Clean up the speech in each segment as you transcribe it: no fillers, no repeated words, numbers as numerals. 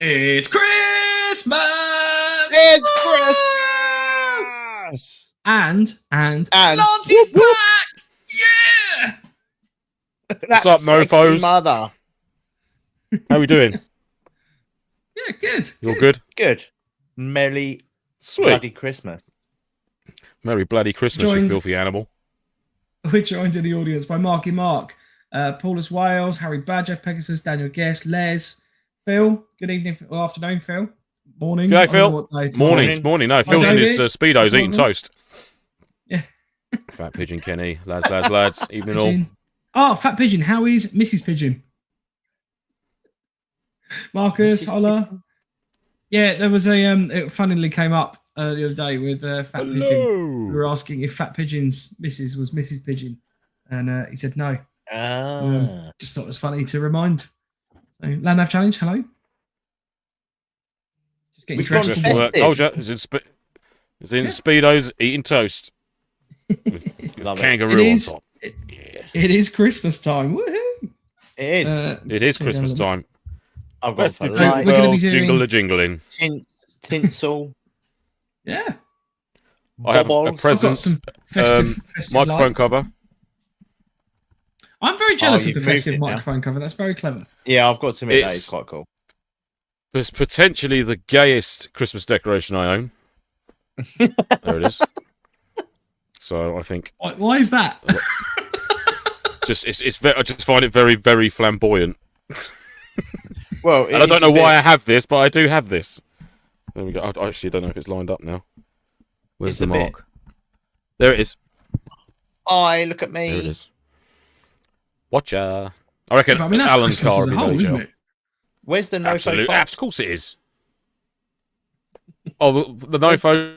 It's Christmas! It's Christmas! And Lance's back! Yeah! What's up, NoFos? Mother. How we doing? Yeah, good. You're good? Good. Merry Sweet. bloody Christmas. Merry bloody Christmas, you Joined- filthy animal. We're joined in the audience by Marky Mark, Paulus Wales, Harry Badger, Pegasus, Daniel Guest, Les, Phil. Good evening, or afternoon, Phil. Morning. G'day, I don't know Phil. what day it's Morning. No, Phil's in his David. Speedos eating Morning. toast. Yeah. Fat Pigeon Kenny. Lads. Evening all. Pigeon. Oh, Fat Pigeon. How is Mrs. Pigeon? Marcus, Mrs. holla. Pigeon? Yeah, there was a it funnily came up the other day with Fat Pigeon. We Hello. were asking if Fat Pigeon's missus was Mrs. Pigeon, and he said no. Just thought it was funny to remind. So, Landhav Challenge, hello. Just getting We've gone dressed to for work. festive. Told you. It's in Speedos eating toast. With Love it. kangaroo It on is. top. Yeah. It is Christmas time. Woohoo! It is. It is Christmas time. I've got Festive the We're gonna be doing- jingle a jingling. tinsel, Yeah, I have a bobbles. I've got present some festive microphone lights. cover. I'm very jealous of you've the moved festive it now. microphone cover. That's very clever. Yeah, I've got to admit that It's- is quite cool. It's potentially the gayest Christmas decoration I own. There it is. So I think Why is that? I just find it very, very flamboyant. Well, And I don't know why I have this, but I do have this. There we go. I actually don't know if it's lined up now. Where's It's the a bit- mark? There it is. Look at me. There it is. Watcha. I reckon But, I mean, that's Alan's Christmas car as a would be whole, no isn't joke. it? Where's the NoFo Absolutely. Fox? Of course it is. Oh, the NoFo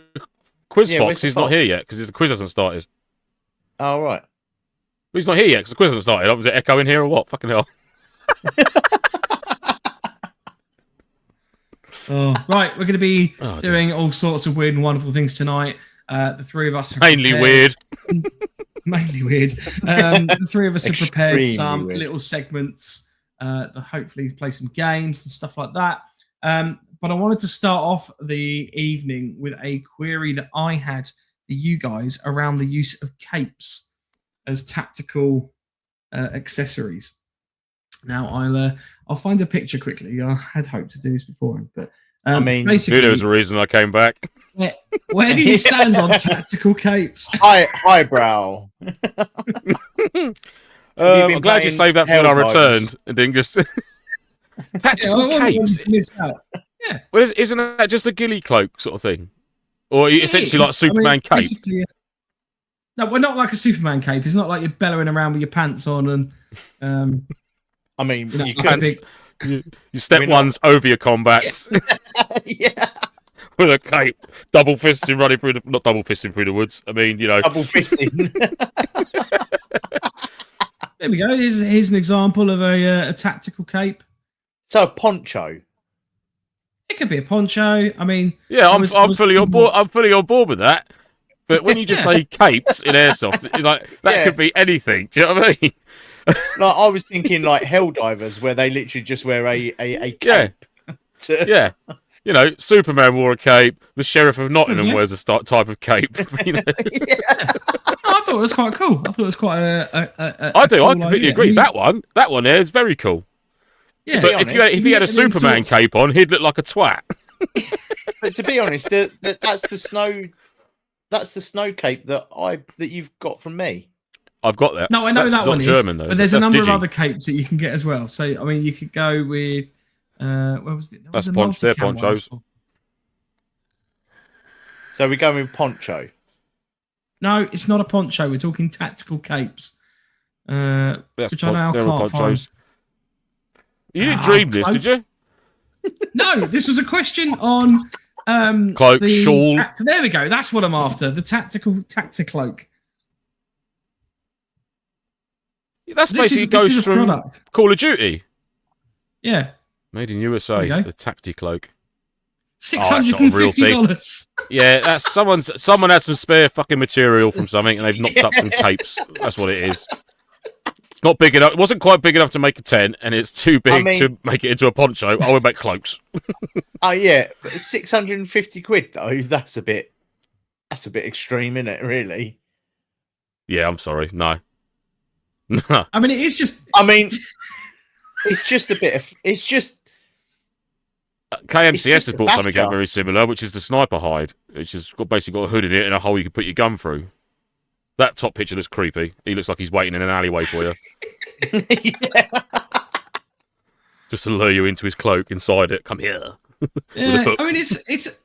quiz Yeah, where's fox the is not here fox? yet because the quiz hasn't started. Oh, right. He's not here yet because the quiz hasn't started. Was it echoing here or what? Fucking hell. Oh, right, we're going to be Oh, dear. doing all sorts of weird and wonderful things tonight. The three of us are Mainly prepared. weird. Mainly weird. The three of us have prepared Extremely some weird. little segments to hopefully play some games and stuff like that. But I wanted to start off the evening with a query that I had for you guys around the use of capes as tactical accessories. Now I'll find a picture quickly. I had hoped to do this before, but I mean, Knew basically, there was a reason I came back. where do you stand on tactical capes? Highbrow. I'm been glad you playing saved that for when I Helldivers? returned and didn't just tactical I wouldn't want capes. to miss out. Well, isn't that just a ghillie cloak sort of thing, or It essentially is. like a Superman it's cape? basically no, we're not like a Superman cape. It's not like you're bellowing around with your pants on and I mean, you know, you like a could. big- You step We're not- ones over your combats Yeah. with a cape, double fisting running through the not double fisting through the woods. I mean, you know, Double fisting. There we go. Here's an example of a tactical cape. So a poncho. It could be a poncho. I mean, yeah, I I'm was fully on thinking- board. I'm fully on board with that. But when you just Yeah. say capes in airsoft, it's like that Yeah. could be anything. Do you know what I mean? Like I was thinking, like Helldivers, where they literally just wear a cape. Yeah. To- Yeah. You know, Superman wore a cape. The sheriff of Nottingham Yeah. wears a type of cape. You know? Yeah. I thought it was quite cool. I thought it was quite a I do. cool I completely idea. agree. I mean, That one there is very cool. yeah, But honest, if he had a I mean, Superman sort of- cape on, he'd look like a twat. But to be honest, that's the snow. That's the snow cape that you've got from me. I've got that. No, I know That's that not one German, is. though. But there's a That's number Digi. of other capes that you can get as well. So I mean, you could go with where was it? There was That's a they're multicam one I ponchos. saw. So we're going with poncho. No, it's not a poncho. We're talking tactical capes. That's Which I now they're all can't ponchos. You didn't Ah, dream this, close. did you? No, this was a question on Cloak, the shawl. There we go. That's what I'm after. The tacticloak. That's basically this goes is a from product. Call of Duty. Yeah, Made in There USA, you go. the Tacticloak. $650. Yeah, that's someone has some spare fucking material from something and they've knocked up some capes. That's what it is. It's not big enough. It wasn't quite big enough to make a tent, and it's too big to make it into a poncho. I would make cloaks. Oh yeah, but 650 quid though. That's a bit extreme, isn't it? Really? Yeah, I'm sorry. No. I mean, it is just. I mean, it's just a bit of. It's just. KMCS has brought something out badger. very similar, which is the sniper hide. It's just basically got a hood in it and a hole you can put your gun through. That top picture looks creepy. He looks like he's waiting in an alleyway for you. Yeah. Just to lure you into his cloak inside it. Come here. Yeah, I mean, it's.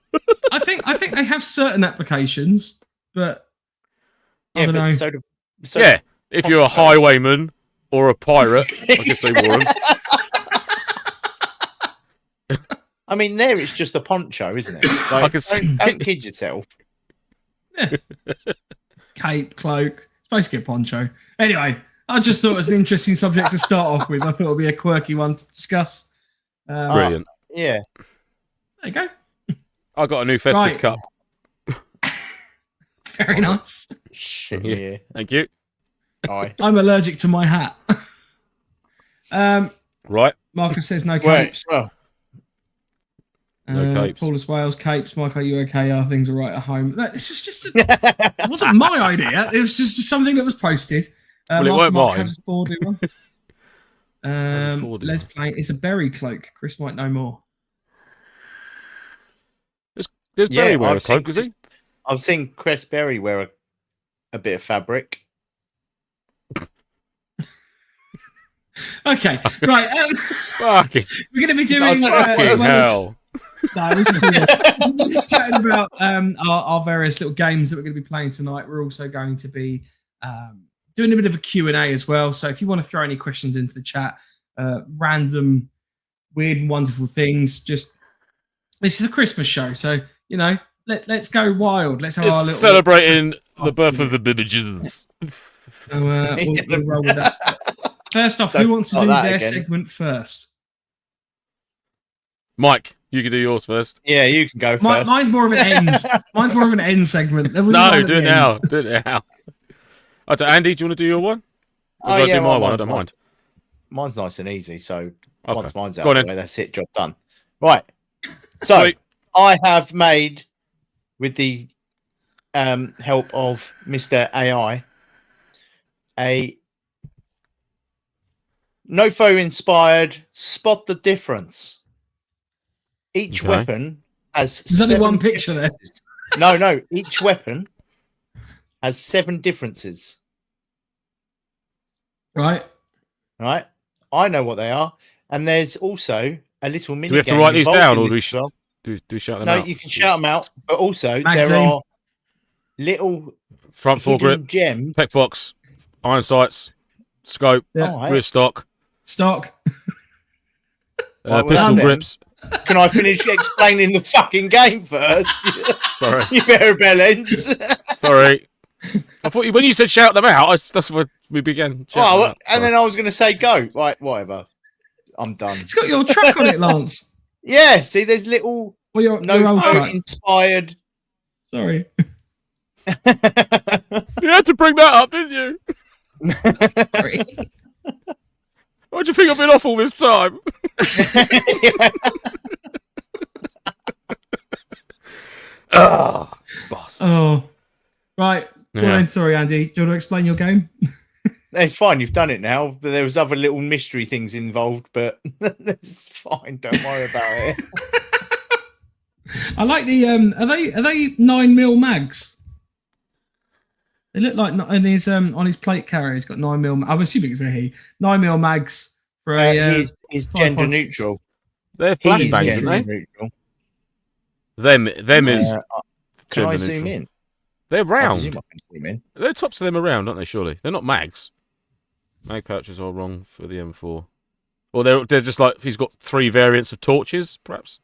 I think they have certain applications, but I don't know. So yeah, if you're a highwayman or a pirate, I guess they wore them. I mean, there it's just a poncho, isn't it? Like, don't kid yourself. Yeah. Cape, cloak. It's basically a poncho. Anyway, I just thought it was an interesting subject to start off with. I thought it would be a quirky one to discuss. Brilliant. Yeah. There you go. I got a new festive cup. Very nice. Shit, Yeah. yeah. Thank you. Aye. I'm allergic to my hat. Right. Marcus says no capes. Well, No capes. Paulus Wales, capes. Mike, are you okay? Are things all right at home? No, this was just it wasn't my idea. It was just something that was posted. Well, it weren't mine. Has a 4D one. Les Play. It's a berry cloak. Chris might know more. There's Barry wear a cloak, is he? I've seen Chris Berry wear a bit of fabric. Okay, right. Fucking We're going to be doing hell. No, we're just chatting about our various little games that we're going to be playing tonight. We're also going to be doing a bit of a Q&A as well. So if you want to throw any questions into the chat, random, weird and wonderful things, just this is a Christmas show. So, you know, let's go wild. Let's have our little... Celebrating the birth of the Bibbidges. So, we'll roll with that. First off, who wants to do their segment first? Mike, you can do yours first. Yeah, you can go first. Mine's more of an end. Mine's more of an end segment. No, do it now. Do it now. Andy, do you want to do your one? Or do I do my one? I don't mind. Mine's nice and easy. So once mine's out Go on of the way, that's it. Job done. Right. So Sweet. I have made, with the help of Mr. AI, a NoFo inspired spot the difference. Each weapon has There's only one picture there. No. Each weapon has 7 differences. Right. Right. I know what they are. And there's also a little mini. Do we have to write these down, or do we shout them out? No, you can shout them out. But also, Magazine. there are little front foregrip, gems. pec box, iron sights, scope, rear stock, pistol grips. Can I finish explaining the fucking game first? Sorry. You better balance. Sorry. I thought when you said shout them out, that's where we began. And then I was going to say go. Right, whatever. I'm done. It's got your truck on it, Lance. Yeah, see, there's little your old truck. Inspired. Sorry. You had to bring that up, didn't you? Sorry. Why do you think I've been off all this time? Oh, bastard. Oh, right. Go Yeah. on, sorry, Andy. Do you want to explain your game? It's fine, you've done it now. But there was other little mystery things involved, but it's fine. Don't worry about it. I like the Are they 9mm mags? They look like and his on his plate carrier. He's got 9mm. I'm assuming it's a he. 9mm mags for a. He's gender neutral. They're flashbangs, aren't they? Neutral. Them is. Can I gender zoom neutral. in? They're I round. presume I can zoom in. The tops of them are round, aren't they? Surely they're not mags. Mag pouches are wrong for the M4. Or they're just like he's got 3 variants of torches, perhaps.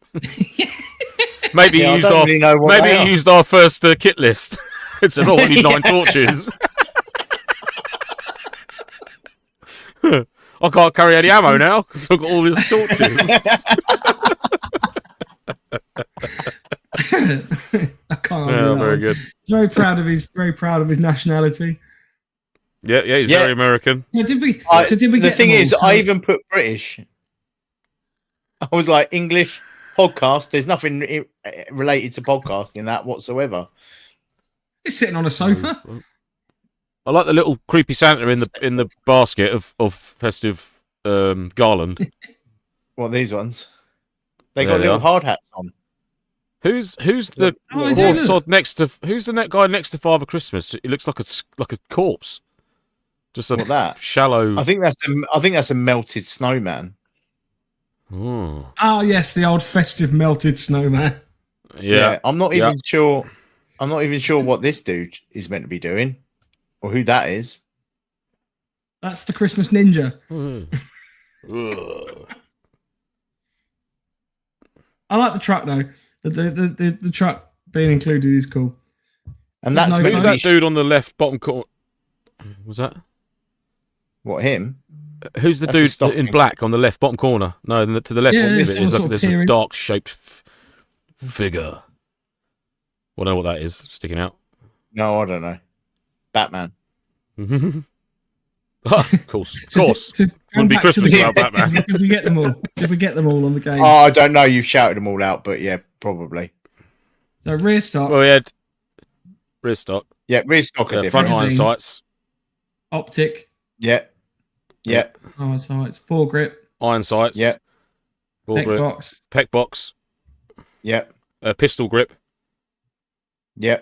Maybe he used our first kit list. It's a we need 9 torches. I can't carry any ammo now because I've got all these torches. I can't. Yeah, very good. He's very proud of his nationality. Yeah, he's Yeah. very American. So did we? I- so did we the get thing them all? is, So- I even put British. I was like, English podcast. There's nothing related to podcasting that whatsoever. He's sitting on a sofa. I like the little creepy Santa in the basket of festive garland. What these ones? They There got they little are. hard hats on. Who's the Oh, I poor don't know. sod next to? Who's the guy next to Father Christmas? He looks like a corpse. Just a What that? shallow. I think that's a melted snowman. Oh. Oh yes, the old festive melted snowman. Yeah. I'm not even sure. I'm not even sure what this dude is meant to be doing, or who that is. That's the Christmas ninja. Ugh. I like the truck though. The truck being included is cool. And that's No, Who's maybe that dude on the left bottom corner? Was that? what him? Who's the That's a dude stocking. in black on the left bottom corner? No, to the left Yeah, of it's it some is sort of there's a peering. dark shaped figure. Well, I don't know what that is sticking out. No, I don't know. Batman. Of course. Wouldn't Wouldn't be Christmas without Batman. Did we get them all? Did we get them all on the game? Oh, I don't know. You've shouted them all out, but yeah, probably. So rear stop, Well, we had rear stock, Yeah, rear stock are front different. iron Magazine. sights, Yeah, oh, so it's foregrip, iron sights, Yeah. ball neck grip, box. pec box, yeah, pistol grip. yeah.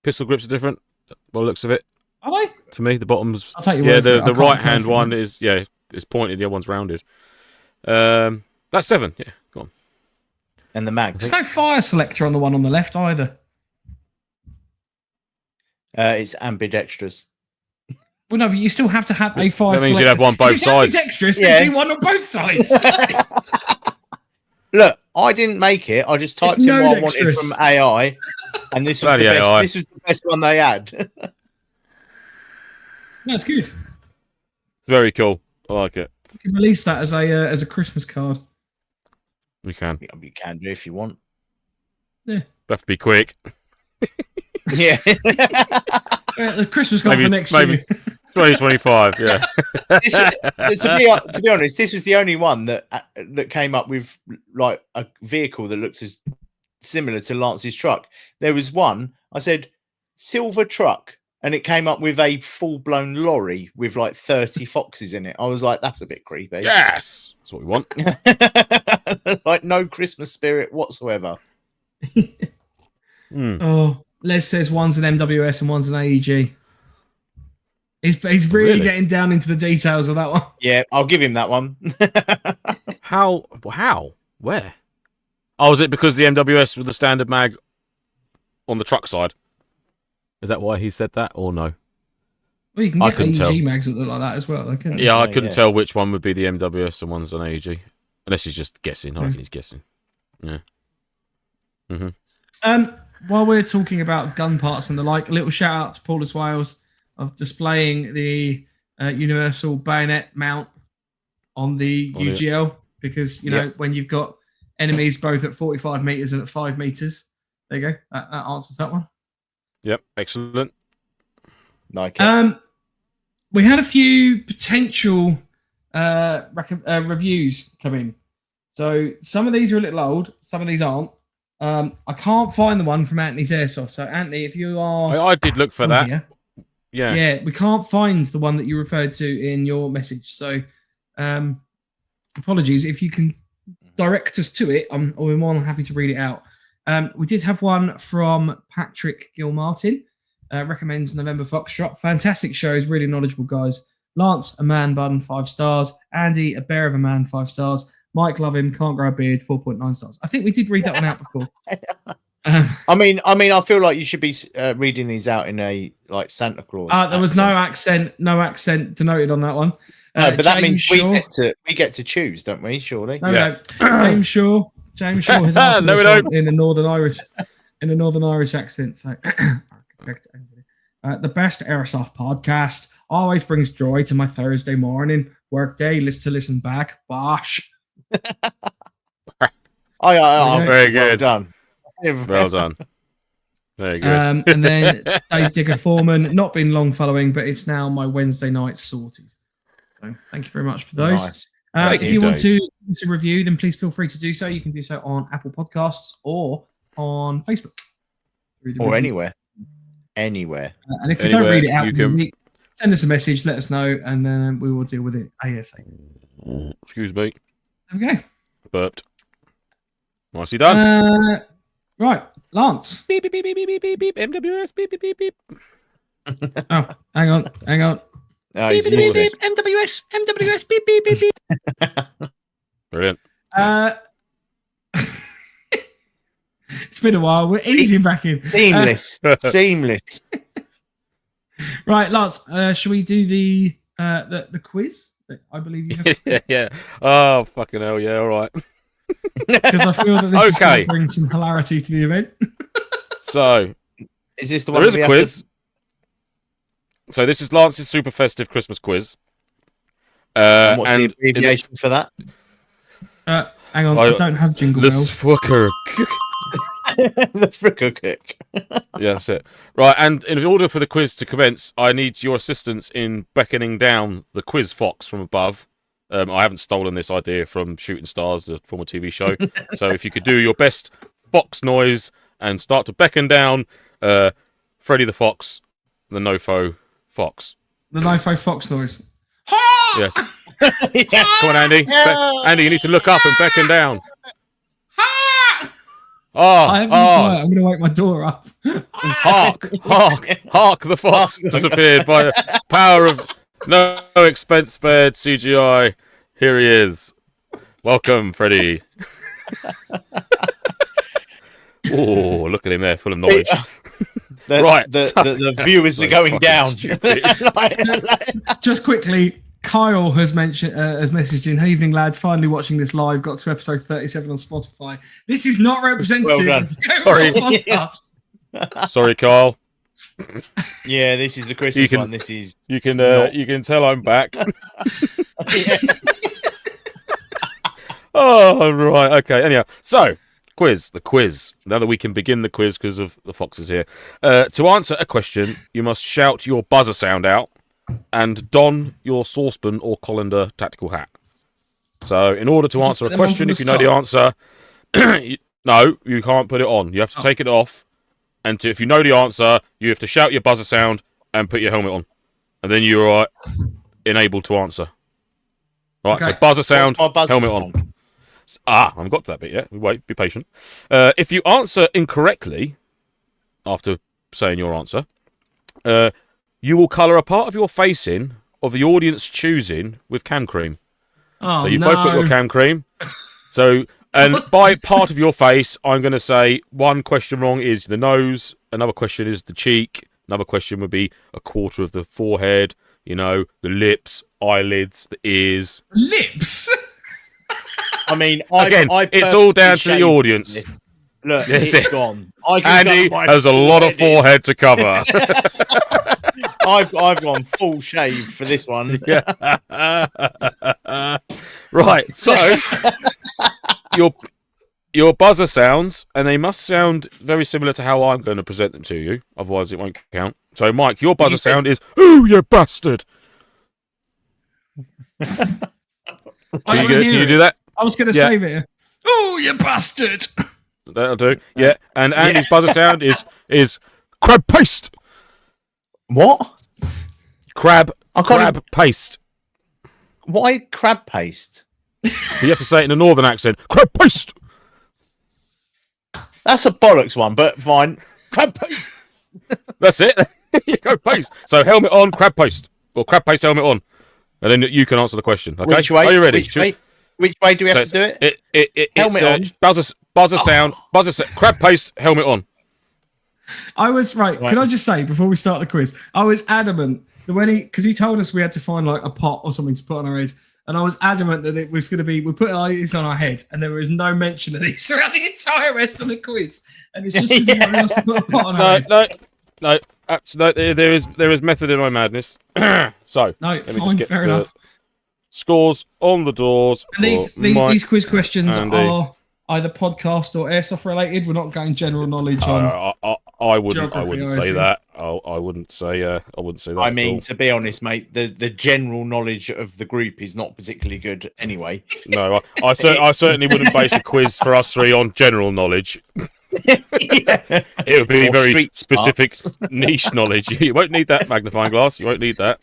Pistol grips are different. By the looks of it, Are they? to me, the bottom's I'll take your yeah. word for it. I The can't right tell hand from one that. is pointed. The other one's rounded. That's 7. Yeah, go on. And the mags. There's no fire selector on the one on the left either. It's ambidextrous. Well, no, but you still have to have a fire That means selector. you'd have one both If it's sides. ambidextrous, Yeah. then do one on both sides. Look, I didn't make it. I just typed It's in what I wanted no-dexterous. from AI, and this was Bloody the best. AI. This was the best one they had. That's good. It's very cool. I like it. You can release that as a Christmas card. We can. You can do if you want. We have to be quick. Yeah. The Christmas card Maybe- for next maybe. year. 2025. Yeah. To be honest, this was the only one that came up with like a vehicle that looks as similar to Lance's truck. There was one. I said silver truck, and it came up with a full-blown lorry with like 30 foxes in it. I was like, that's a bit creepy. Yes, that's what we want. Like no Christmas spirit whatsoever. Oh, Les says one's an MWS and one's an AEG. He's really getting down into the details of that one. Yeah, I'll give him that one. How? Where? Oh, is it because the MWS with the standard mag on the truck side? Is that why he said that, or no? Well, you can I get couldn't AEG tell. mags that look like that as well. Like, Yeah, I Yeah, couldn't yeah. tell which one would be the MWS and one's an AEG. Unless he's just guessing. I reckon he's guessing. Yeah. While we're talking about gun parts and the like, a little shout out to Paulus Wales of displaying the universal bayonet mount on the On it. UGL because you know when you've got enemies both at 45 meters and at 5 meters. There you go. That answers that one. Yep. Excellent. Like it. We had a few potential reviews come in. So some of these are a little old, some of these aren't. I can't find the one from Anthony's Airsoft. So Anthony, if you are, I did look for that. here, Yeah. yeah, we can't find the one that you referred to in your message. So apologies. If you can direct us to it, we're more than happy to read it out. We did have one from Patrick Gilmartin. Recommends November Foxtrot. Fantastic shows, really knowledgeable guys. Lance, a man bun, 5 stars. Andy, a bear of a man, 5 stars. Mike, love him, can't grow a beard, 4.9 stars. I think we did read that one out before. I mean, I feel like you should be reading these out in a like Santa Claus. There was no accent denoted on that one. No, but that James means Shaw. we get to choose, don't we? Surely. No. James Shaw has asked No, for we this don't. one in a Northern Irish accent. So, the best Airsoft podcast always brings joy to my Thursday morning workday. Listen back. Bosh. Oh, Very well good. done. Well done. Very good. And then Dave Digger Foreman, not been long following, but it's now my Wednesday night sorted. So thank you very much for those. Nice. If you want to review, then please feel free to do so. You can do so on Apple Podcasts or on Facebook. Or anywhere. Anywhere. And if you don't read it out, send us a message, let us know, and then we will deal with it ASAP. Excuse me. Okay. Burped. Nicely done. Right, Lance. Beep, beep, beep, beep, beep, beep, beep, MWS, beep, beep, beep, beep. Oh, hang on. Oh, Beep, beep, beep, beep, MWS, beep, beep, beep, beep. Brilliant. It's been a while. We're easing back in. Seamless. Seamless. Right, Lance, shall we do the quiz that I believe you have? Yeah. Oh, fucking hell. Yeah, all right. Because I feel that this is going Okay. to bring some hilarity to the event. So, Is this the one there is we a have quiz. So, this is Lance's super festive Christmas quiz. And what's the abbreviation for that? Hang on, I don't have jingle the bells. Swicker. The fricker cook. Yeah, that's it. Right, and in order for the quiz to commence, I need your assistance in beckoning down the quiz fox from above. I haven't stolen this idea from Shooting Stars, the former TV show. So if you could do your best fox noise and start to beckon down Freddy the Fox, the NoFo Fox. The NoFo Fox noise. Yes. Come on, Andy. Andy, you need to look up and beckon down. I have been quiet. I'm going to wake my door up. Hark, the fox disappeared by the power of no expense spared CGI. Here he is. Welcome, Freddy. Oh, look at him there, full of knowledge. The viewers are going down. Just quickly, Kyle has messaged in, "Hey, evening lads, finally watching this live, got to episode 37 on Spotify. This is not representative Well of the podcast." Sorry, Carl. Yeah, this is the Christmas one. This is you can tell I'm back. Oh, right, okay. Anyhow, so the quiz. Now that we can begin the quiz because of the foxes here. To answer a question, you must shout your buzzer sound out and don your saucepan or colander tactical hat. So, in order to answer a question, if you know the answer, no, you can't put it on. You have to take it off. And if you know the answer, you have to shout your buzzer sound and put your helmet on. And then you are enabled to answer. Right, so buzzer sound, helmet on. I haven't got to that bit yet. Wait, be patient. If you answer incorrectly, after saying your answer, you will colour a part of your face in, of the audience choosing, with cam cream. Oh, so you both put your cam cream. So... And by part of your face, I'm going to say one question wrong is the nose, another question is the cheek, another question would be a quarter of the forehead, the lips, eyelids, the ears. Lips? I mean, it's all down to the audience. Look, it's gone. Andy has a lot of forehead to cover. I've gone full shaved for this one. Right, so... Your buzzer sounds, and they must sound very similar to how I'm going to present them to you. Otherwise, it won't count. So, Mike, your buzzer sound is, "Ooh, you bastard!" Can you do that? I was going to save it. "Ooh, you bastard!" That'll do. Yeah, and Andy's buzzer sound is crab paste. What? Crab paste. Why crab paste? You have to say it in a northern accent. Crab paste. That's a bollocks one, but fine. Crab paste. That's it. There you go, paste. So helmet on, crab paste, or crab paste helmet on, and then you can answer the question. Okay. Which way? Are you ready? Which way do we have to do it? Helmet on. Buzzer sound. Crab paste helmet on. I was right. Can I just say before we start the quiz, I was adamant that because he told us we had to find like a pot or something to put on our head. And I was adamant that it was going to be, we put these on our head, and there was no mention of these throughout the entire rest of the quiz. And it's just because he wanted us to put a pot on our head. No, absolutely. There is method in my madness. So, no, fine, fair enough. Scores on the doors. And these quiz questions are either podcast or airsoft related. We're not going general knowledge on. I wouldn't Geography, say see. that. I wouldn't say that. I at mean, all. to be honest, mate, the general knowledge of the group is not particularly good anyway. No, I certainly wouldn't base a quiz for us three on general knowledge. Yeah. It would be Or very street specific niche knowledge. You won't need that magnifying glass. You won't need that.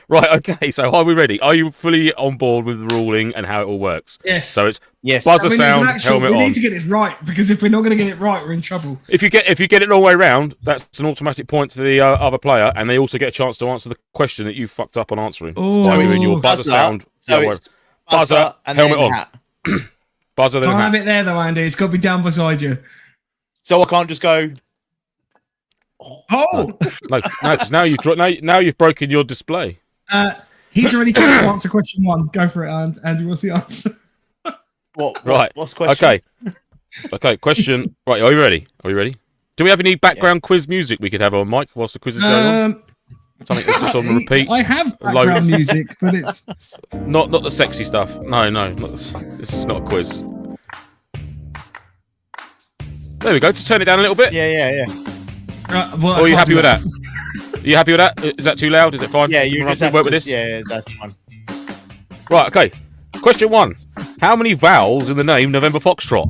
Right, okay, so are we ready? Are you fully on board with the ruling and how it all works? Yes. So it's Yes. buzzer there's sound, an actual, helmet we on. need to get it right, because if we're not going to get it right, we're in trouble. If you get it the wrong way round, that's an automatic point to the other player, and they also get a chance to answer the question that you fucked up on answering. Oh. So So doing your it's buzzer sound, So yeah, it's buzzer, and helmet then on. hat. buzzer, then Can't have hat. it there though, Andy. It's got to be down beside you. So I can't just go. Oh, No, because now you've broken your display. he's already tried to answer question 1. Go for it, Andy. What's the answer? What? Right. What's the question? Okay. Question. Right. Are you ready? Do we have any background quiz music we could have on, Mike, whilst the quiz is going on? Something that's just on repeat. I have background music, but it's Not the sexy stuff. No, not this is not a quiz. There we go. Just turn it down a little bit. Yeah. well, Or are you happy with that? Are you happy with that? Is that too loud? Is it fine? Yeah, you you can just have work to, with this. Yeah, that's fine. Right. Okay. Question 1. How many vowels in the name November Foxtrot?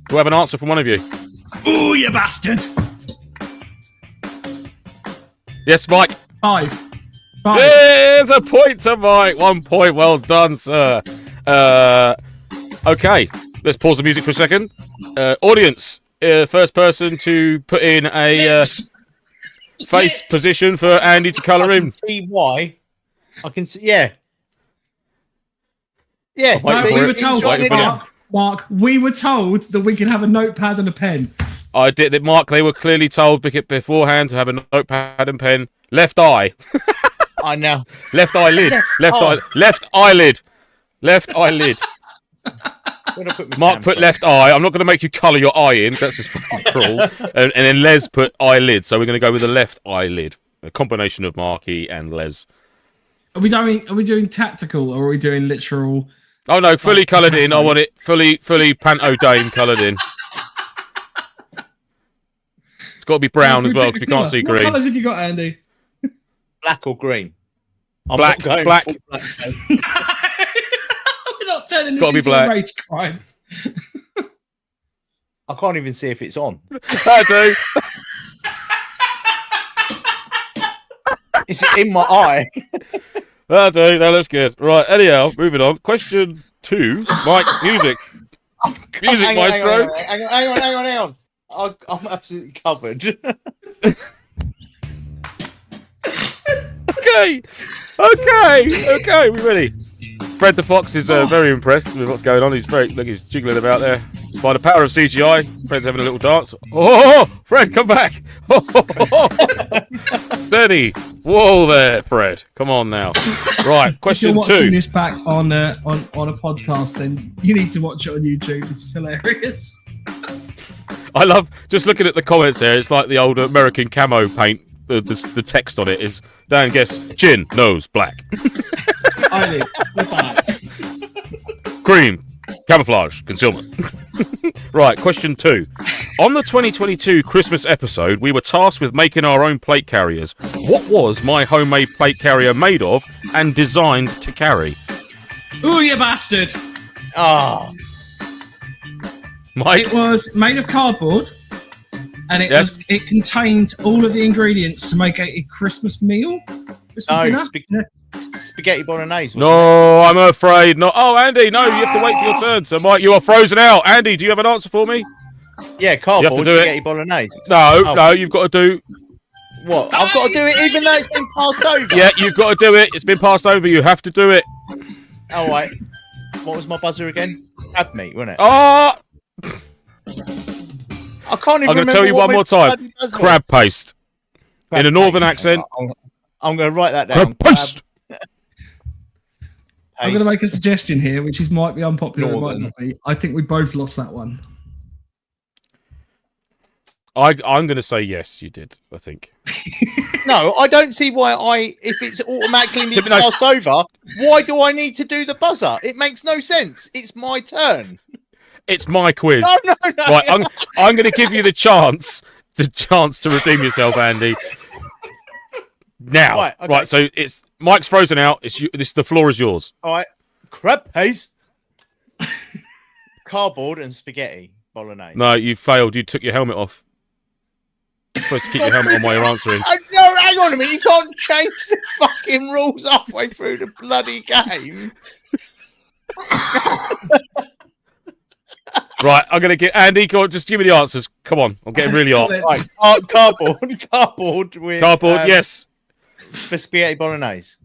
Do I have an answer from one of you? ooh, you bastard! Yes, Mike. 5. There's a point to Mike. 1 point. Well done, sir. Okay. Let's pause the music for a second. Audience, first person to put in a face position for Andy to colour in. See why? I can see. Yeah. Yeah. Wait No, for we it. were told, Wait for it. Mark, we were told that we could have a notepad and a pen. I did that, Mark. They were clearly told beforehand to have a notepad and pen. Left eye. I know. Left eyelid. Left Oh. eye. Left eyelid. Left eyelid. Where'd I put my Mark camera? put left eye. I'm not going to make you colour your eye in. That's just fucking cruel. And then Les put eyelid. So we're going to go with the left eyelid. A combination of Marky and Les. Are we doing tactical or are we doing literal? Oh no, fully coloured in. I want it fully Panto Dame coloured in. It's got to be brown as well because we can't see What green. colours have you got, Andy? Black or green? I'm Black, not going black. full black. We're not turning this gotta be into black. a race crime. I can't even see if it's on. I do. It's in my eye. I do. That looks good. Right. Anyhow, moving on. Question 2. Mike, music. Music, Hang on, maestro. Hang on. I'm absolutely covered. Okay. We ready? Fred the Fox is very impressed with what's going on. He's jiggling about there. By the power of CGI, Fred's having a little dance. Oh, Fred, come back! Steady. Whoa there, Fred. Come on now. Right, If question you're watching 2. this back on a podcast, then you need to watch it on YouTube. It's hilarious. I love just looking at the comments there. It's like the old American camo paint. The text on it is Dan guess chin, nose, black, Eyelid, the back. cream, camouflage, concealment. Right, question 2. On the 2022 Christmas episode, we were tasked with making our own plate carriers. What was my homemade plate carrier made of and designed to carry? Ooh, you bastard! Ah, Mike? It was made of cardboard, and it contained all of the ingredients to make a Christmas meal. no, spaghetti bolognese. No, I'm afraid not. Oh, Andy, no, you have to wait for your turn. So, Mike, you are frozen out. Andy, do you have an answer for me? Yeah, cardboard You have to do it. spaghetti bolognese. No, you've got to do... What? I've got to do it even though it's been passed over. Yeah, you've got to do it. It's been passed over. You have to do it. Oh wait. What was my buzzer again? Crab meat, wasn't it? Oh, I can't even. I'm going to tell you one more time. Crab paste. In a northern accent. I'm going to write that down. Crab paste. I'm going to make a suggestion here, which might be unpopular, it might Northern. not be. I think we both lost that one. I'm going to say yes, you did. I think. No, I don't see why if it's automatically passed over, why do I need to do the buzzer? It makes no sense. It's my turn. It's my quiz. No. Right, I'm going to give you the chance to redeem yourself, Andy. Now, Right, okay. So it's Mike's frozen out. The floor is yours. All right, crab paste, cardboard, and spaghetti bolognese. No, you failed. You took your helmet off. You're supposed to keep your helmet on while you're answering. No, hang on a minute. You can't change the fucking rules halfway through the bloody game. Right, I'm going to get Andy. Go on, just give me the answers. Come on, I'm getting really hot. Right, cardboard with Yes. for spaghetti bolognese.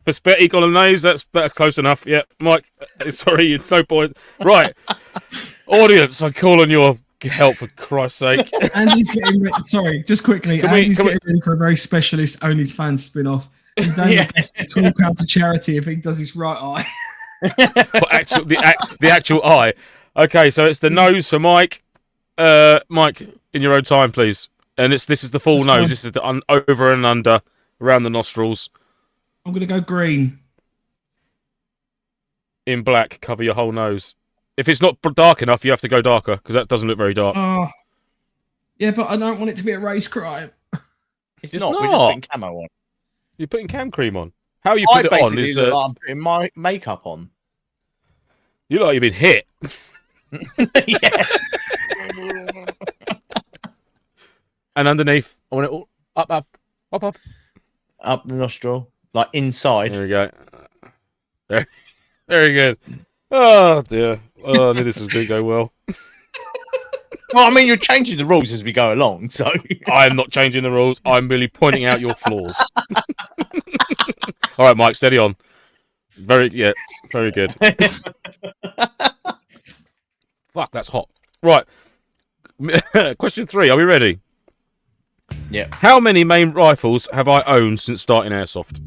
For spaghetti bolognese, that's better, close enough. Yeah, Mike. Sorry, you no point. Right, audience, I call on your help for Christ's sake. Andy's getting ready. Sorry, just quickly. Andy's getting ready for a very specialist OnlyFans spin-off. And Daniel gets to talk out to charity if he does his right eye. The actual eye. Okay, so it's the nose for Mike. Mike, in your own time, please. And this is the full nose. This is the over and under around the nostrils. I'm gonna go green. In black, cover your whole nose. If it's not dark enough, you have to go darker because that doesn't look very dark. Oh, yeah, but I don't want it to be a race crime. It's not. We're just putting camo on. You're putting cam cream on. How you put it on is I'm putting my makeup on. You look like you've been hit. Yeah. And underneath, I want it all up the nostril, like inside. There we go. There, very good. Oh dear. Oh, I knew this was going to go well. Well, I mean, you're changing the rules as we go along, so I am not changing the rules. I'm merely pointing out your flaws. All right, Mike, steady on. Very good. Fuck, that's hot. Right. Question 3. Are we ready? Yeah. How many main rifles have I owned since starting Airsoft?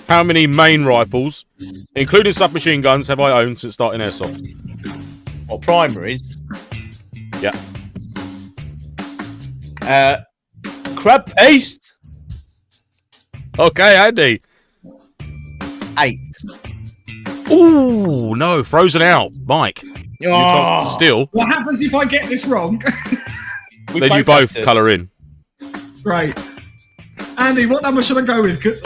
How many main rifles, including submachine guns, have I owned since starting Airsoft? Or primaries? Yeah. Crab paste? Okay, Andy. 8. Ooh, no, frozen out. Mike, your chance to steal. What happens if I get this wrong? Then you both colour in. Right. Andy, what number should I go with? Because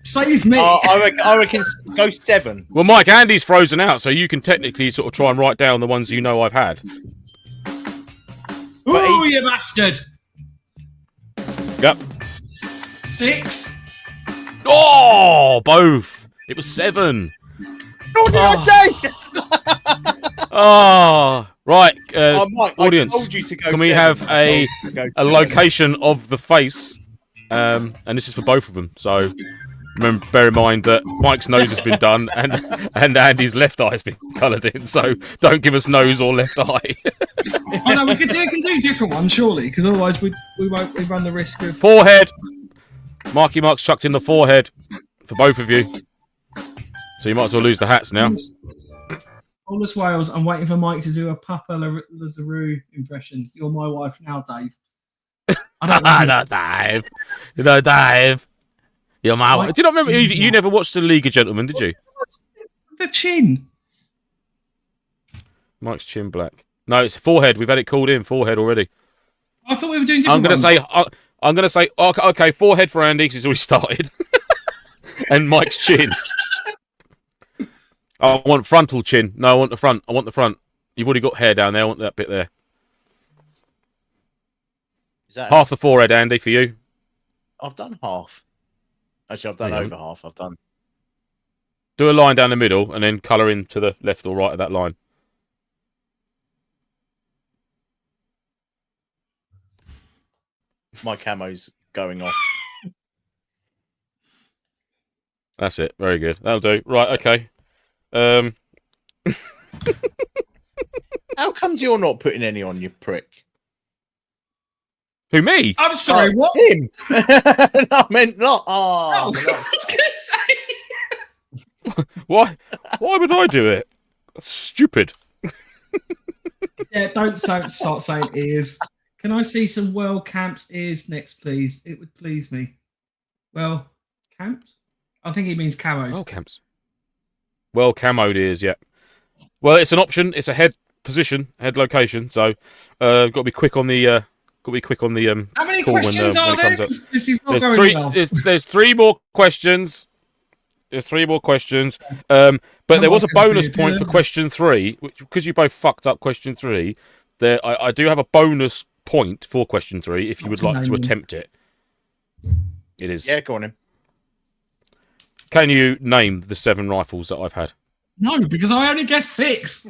save me. I reckon go 7. Well, Mike, Andy's frozen out, so you can technically sort of try and write down the ones you know I've had. Ooh, you bastard. Yep. 6. Oh, both. It was 7. What did I say? Oh, right. Mike, audience, I told you to go can we 7. have a location of the face? And this is for both of them. So remember, bear in mind that Mike's nose has been done and Andy's left eye has been coloured in. So don't give us nose or left eye. Oh no, we can do different ones, surely, because otherwise we run the risk of Forehead. Marky Mark's chucked in the forehead for both of you. So you might as well lose the hats now. Honest Wales. I'm waiting for Mike to do a Papa Lazarou impression. You're my wife now, Dave. I don't know. No, Dave. You're my wife. Mike, Do you not remember? You never watched the League of Gentlemen, did you? The chin. Mike's chin black. No, it's forehead. We've had it called in. Forehead already. I thought we were doing different I'm going to say, okay, forehead for Andy because he's already started. And Mike's chin. I want frontal chin. No, I want the front. You've already got hair down there. I want that bit there. Is that half the forehead, Andy, for you? I've done half. Actually, I've done over half. I've done. Do a line down the middle and then colour in to the left or right of that line. My camo's going off. That's it. Very good. That'll do. Right, okay. How comes you're not putting any on, you prick? Who, me? I'm sorry, what? Him. No, I meant not. I was going to say. Why would I do it? That's stupid. Yeah, don't start saying ears. Can I see some well camped ears next, please? It would please me. Well, camped? I think he means camos. Oh, camps. Well, camoed ears, yeah. Well, it's an option. It's a head position, head location. So, got to be quick on the. How many call questions are there? comes up. 'Cause this is not There's going three. well. There's 3 more questions. There's 3 more questions. But there was a bonus point for question 3, which because you both fucked up question 3. I do have a bonus point for question 3 if you would like to attempt it. It is. Yeah, go on in. Can you name the 7 rifles that I've had? No, because I only guessed 6.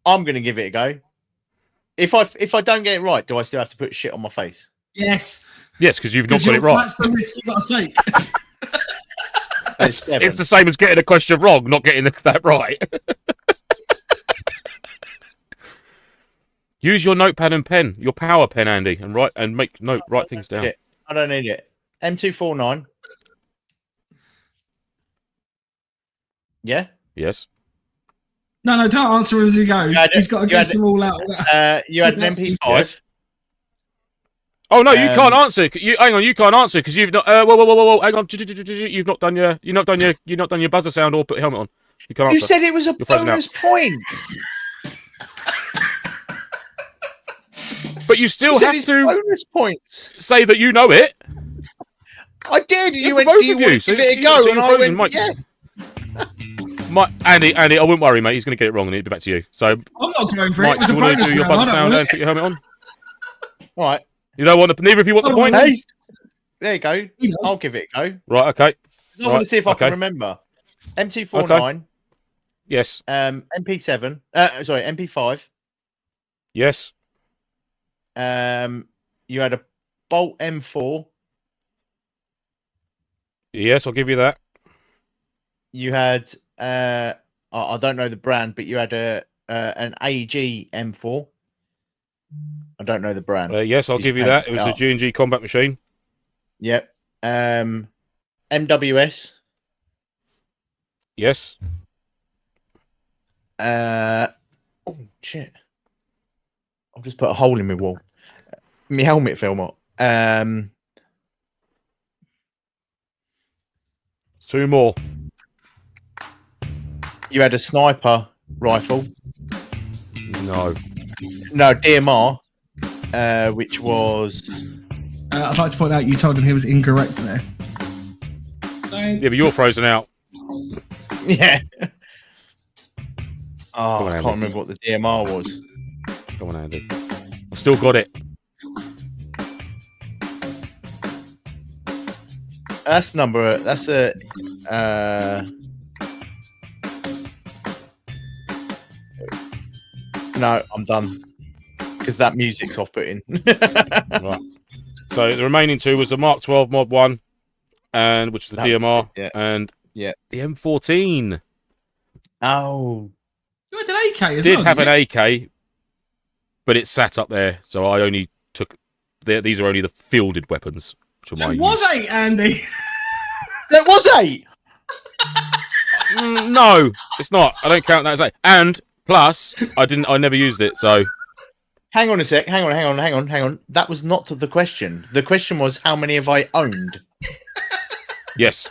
I'm going to give it a go. If I don't get it right, do I still have to put shit on my face? Yes. Yes, because you've not got it right. That's the risk you've got to take. It's the same as getting a question wrong, not getting that right. Use your notepad and pen, your power pen, Andy, and write things down. I don't need it. M249. Yeah. Yes. No, don't answer him as he goes. He's got to guess them all out. You had an MP5. Yes. Oh no, you can't answer. Hang on, you can't answer because you've not. Whoa, hang on. You've not done your buzzer sound or put helmet on. You can't answer. You said it was a bonus point. But you still have to bonus points. Say that you know it. I did. You went. Do you want to give it a go? And I went, yes. Andy, I wouldn't worry, mate. He's going to get it wrong, and it'll be back to you. So I'm not going for Mike, it. It was do a you want to bonus do your buzzer sound and put your helmet on? All right. You don't want neither of you want the point. Hey. There you go. I'll give it a go. Right. Okay. I want to see if I can remember. M249. Okay. Yes. MP7. Sorry, MP5. Yes. You had a Bolt M4. Yes, I'll give you that. You had I don't know the brand, but you had an AG M4. I don't know the brand. Yes, I'll give you that. It was a G&G combat machine. Yep. MWS. Yes. Oh shit! I've just put a hole in my wall. My helmet fell out. 2 more. You had a sniper rifle. No, DMR, which was. I'd like to point out you told him he was incorrect there. Yeah, but you're frozen out. Yeah. Oh, on, I can't remember what the DMR was. Come on, Andy. I still got it. That's a. No, I'm done. Because that music's off-putting. Right. So the remaining 2 was the Mark 12 Mod 1, and which is the DMR, and the M14. Oh. You had an AK as well. Did have an AK, but it sat up there, so I only took. These are only the fielded weapons. Which are it was 8, Andy. It was 8. No, it's not. I don't count that as 8. And plus, I never used it. So, hang on a sec. Hang on. That was not the question. The question was, how many have I owned? Yes.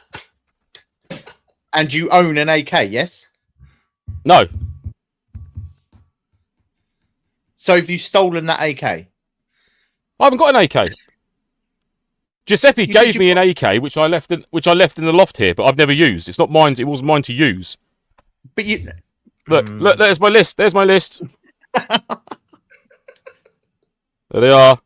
And you own an AK, yes? No. So have you stolen that AK? I haven't got an AK. Giuseppe gave me an AK, which I left in the loft here, but I've never used. It's not mine. It wasn't mine to use. But you look. There's my list. There's my list. There they are.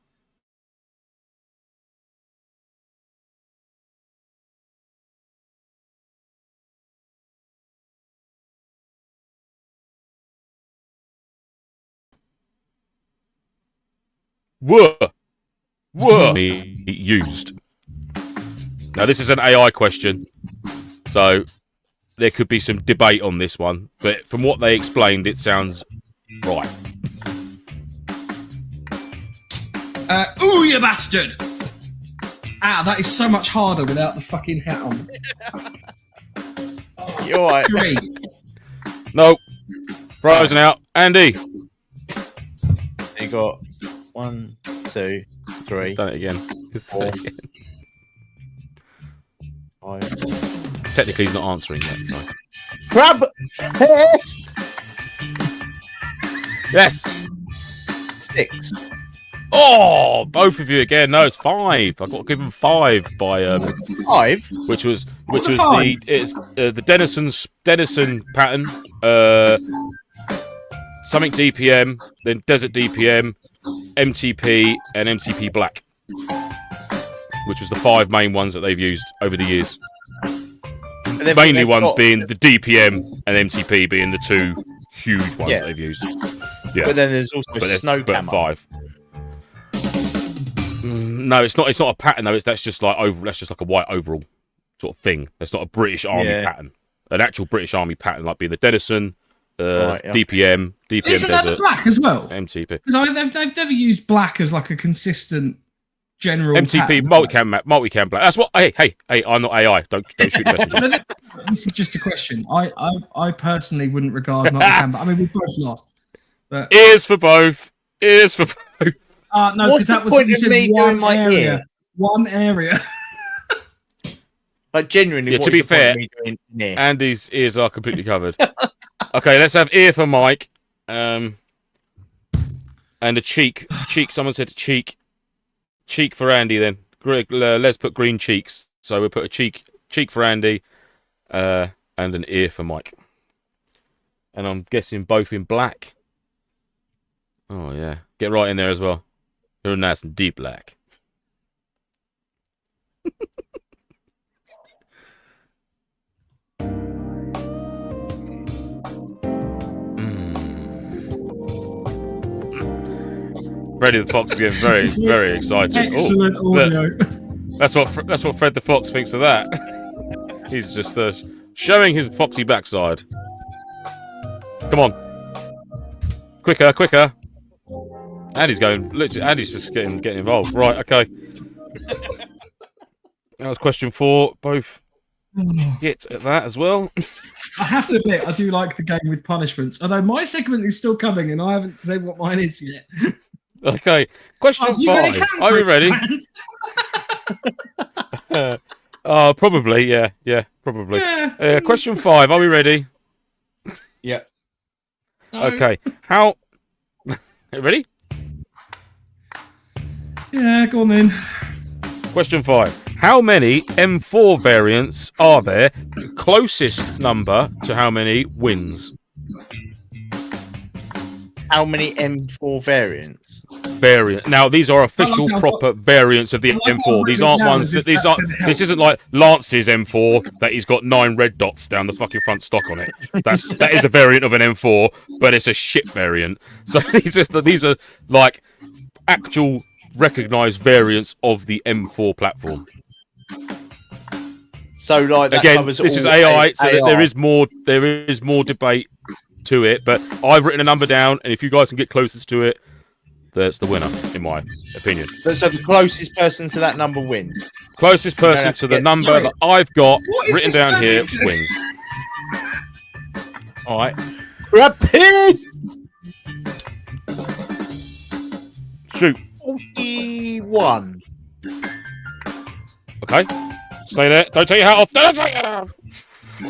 Were used. Now this is an AI question, so there could be some debate on this one, but from what they explained, it sounds right. Ooh, you bastard! That is so much harder without the fucking hat on. You're right. 3. No. Frozen out. Andy. You got 1, 2, 3. He's done it again. He's done it again. 5. Technically, he's not answering yet. So. Crab test. Yes. 6. Oh, both of you again. No, it's 5. I got to give him 5 by 5. which was the the Denison pattern. Something DPM, then Desert DPM, MTP, and MTP Black, which was the 5 main ones that they've used over the years. Mainly one being the DPM and MTP being the 2 huge ones that they've used. Yeah, but then there's also snow camo. 5. No, it's not. It's not a pattern though. That's just like a white overall sort of thing. That's not a British Army pattern. An actual British Army pattern, like being the Denison, DPM Isn't Desert, that black as well? MTP. Because they've never used black as like a consistent general MTP pattern. multicam black. That's what. Hey! I'm not AI. Don't shoot messages. This is just a question. I personally wouldn't regard multicam. I mean, we both lost. But Ears for both. Ears for both. no, because that was point you of said me doing my ear? One area. Like genuinely, Yeah, what to is be the point fair, of me doing ear? Andy's ears are completely covered. Okay, let's have ear for Mike. And a cheek. Someone said cheek. Cheek for Andy then. Let's put green cheeks. So we'll put a cheek for Andy, and an ear for Mike. And I'm guessing both in black. Oh yeah, get right in there as well. They're nice and deep black. Freddy the Fox is getting very, very excited. Excellent audio. That's what Fred the Fox thinks of that. He's just showing his foxy backside. Come on, quicker! Andy's going. Literally, Andy's just getting involved. Right, okay. That was question 4. Both get at that as well. I have to admit, I do like the game with punishments. Although my segment is still coming, and I haven't said what mine is yet. Okay, question 5. Are we ready? Probably, yeah, probably. Yeah. Question 5. Are we ready? Yeah. No. Okay. How? Ready? Yeah, go on then. Question 5. How many M4 variants are there? Closest number to how many wins? How many M4 variants? Variant. Now these are official, proper variants of the M4. These aren't ones that these are. This isn't like Lance's M4 that he's got 9 red dots down the fucking front stock on it. That is a variant of an M4, but it's a shit variant. So these are like actual recognised variants of the M4 platform. So like that again, covers this all is the AI, so AI. there is more debate to it. But I've written a number down, and if you guys can get closest to it, that's the winner, in my opinion. So the closest person to that number wins. Closest person to the number that I've got written down here wins. All right. Rapid. Shoot. 41. Okay. Stay there. Don't take your hat off. Don't take your hat off.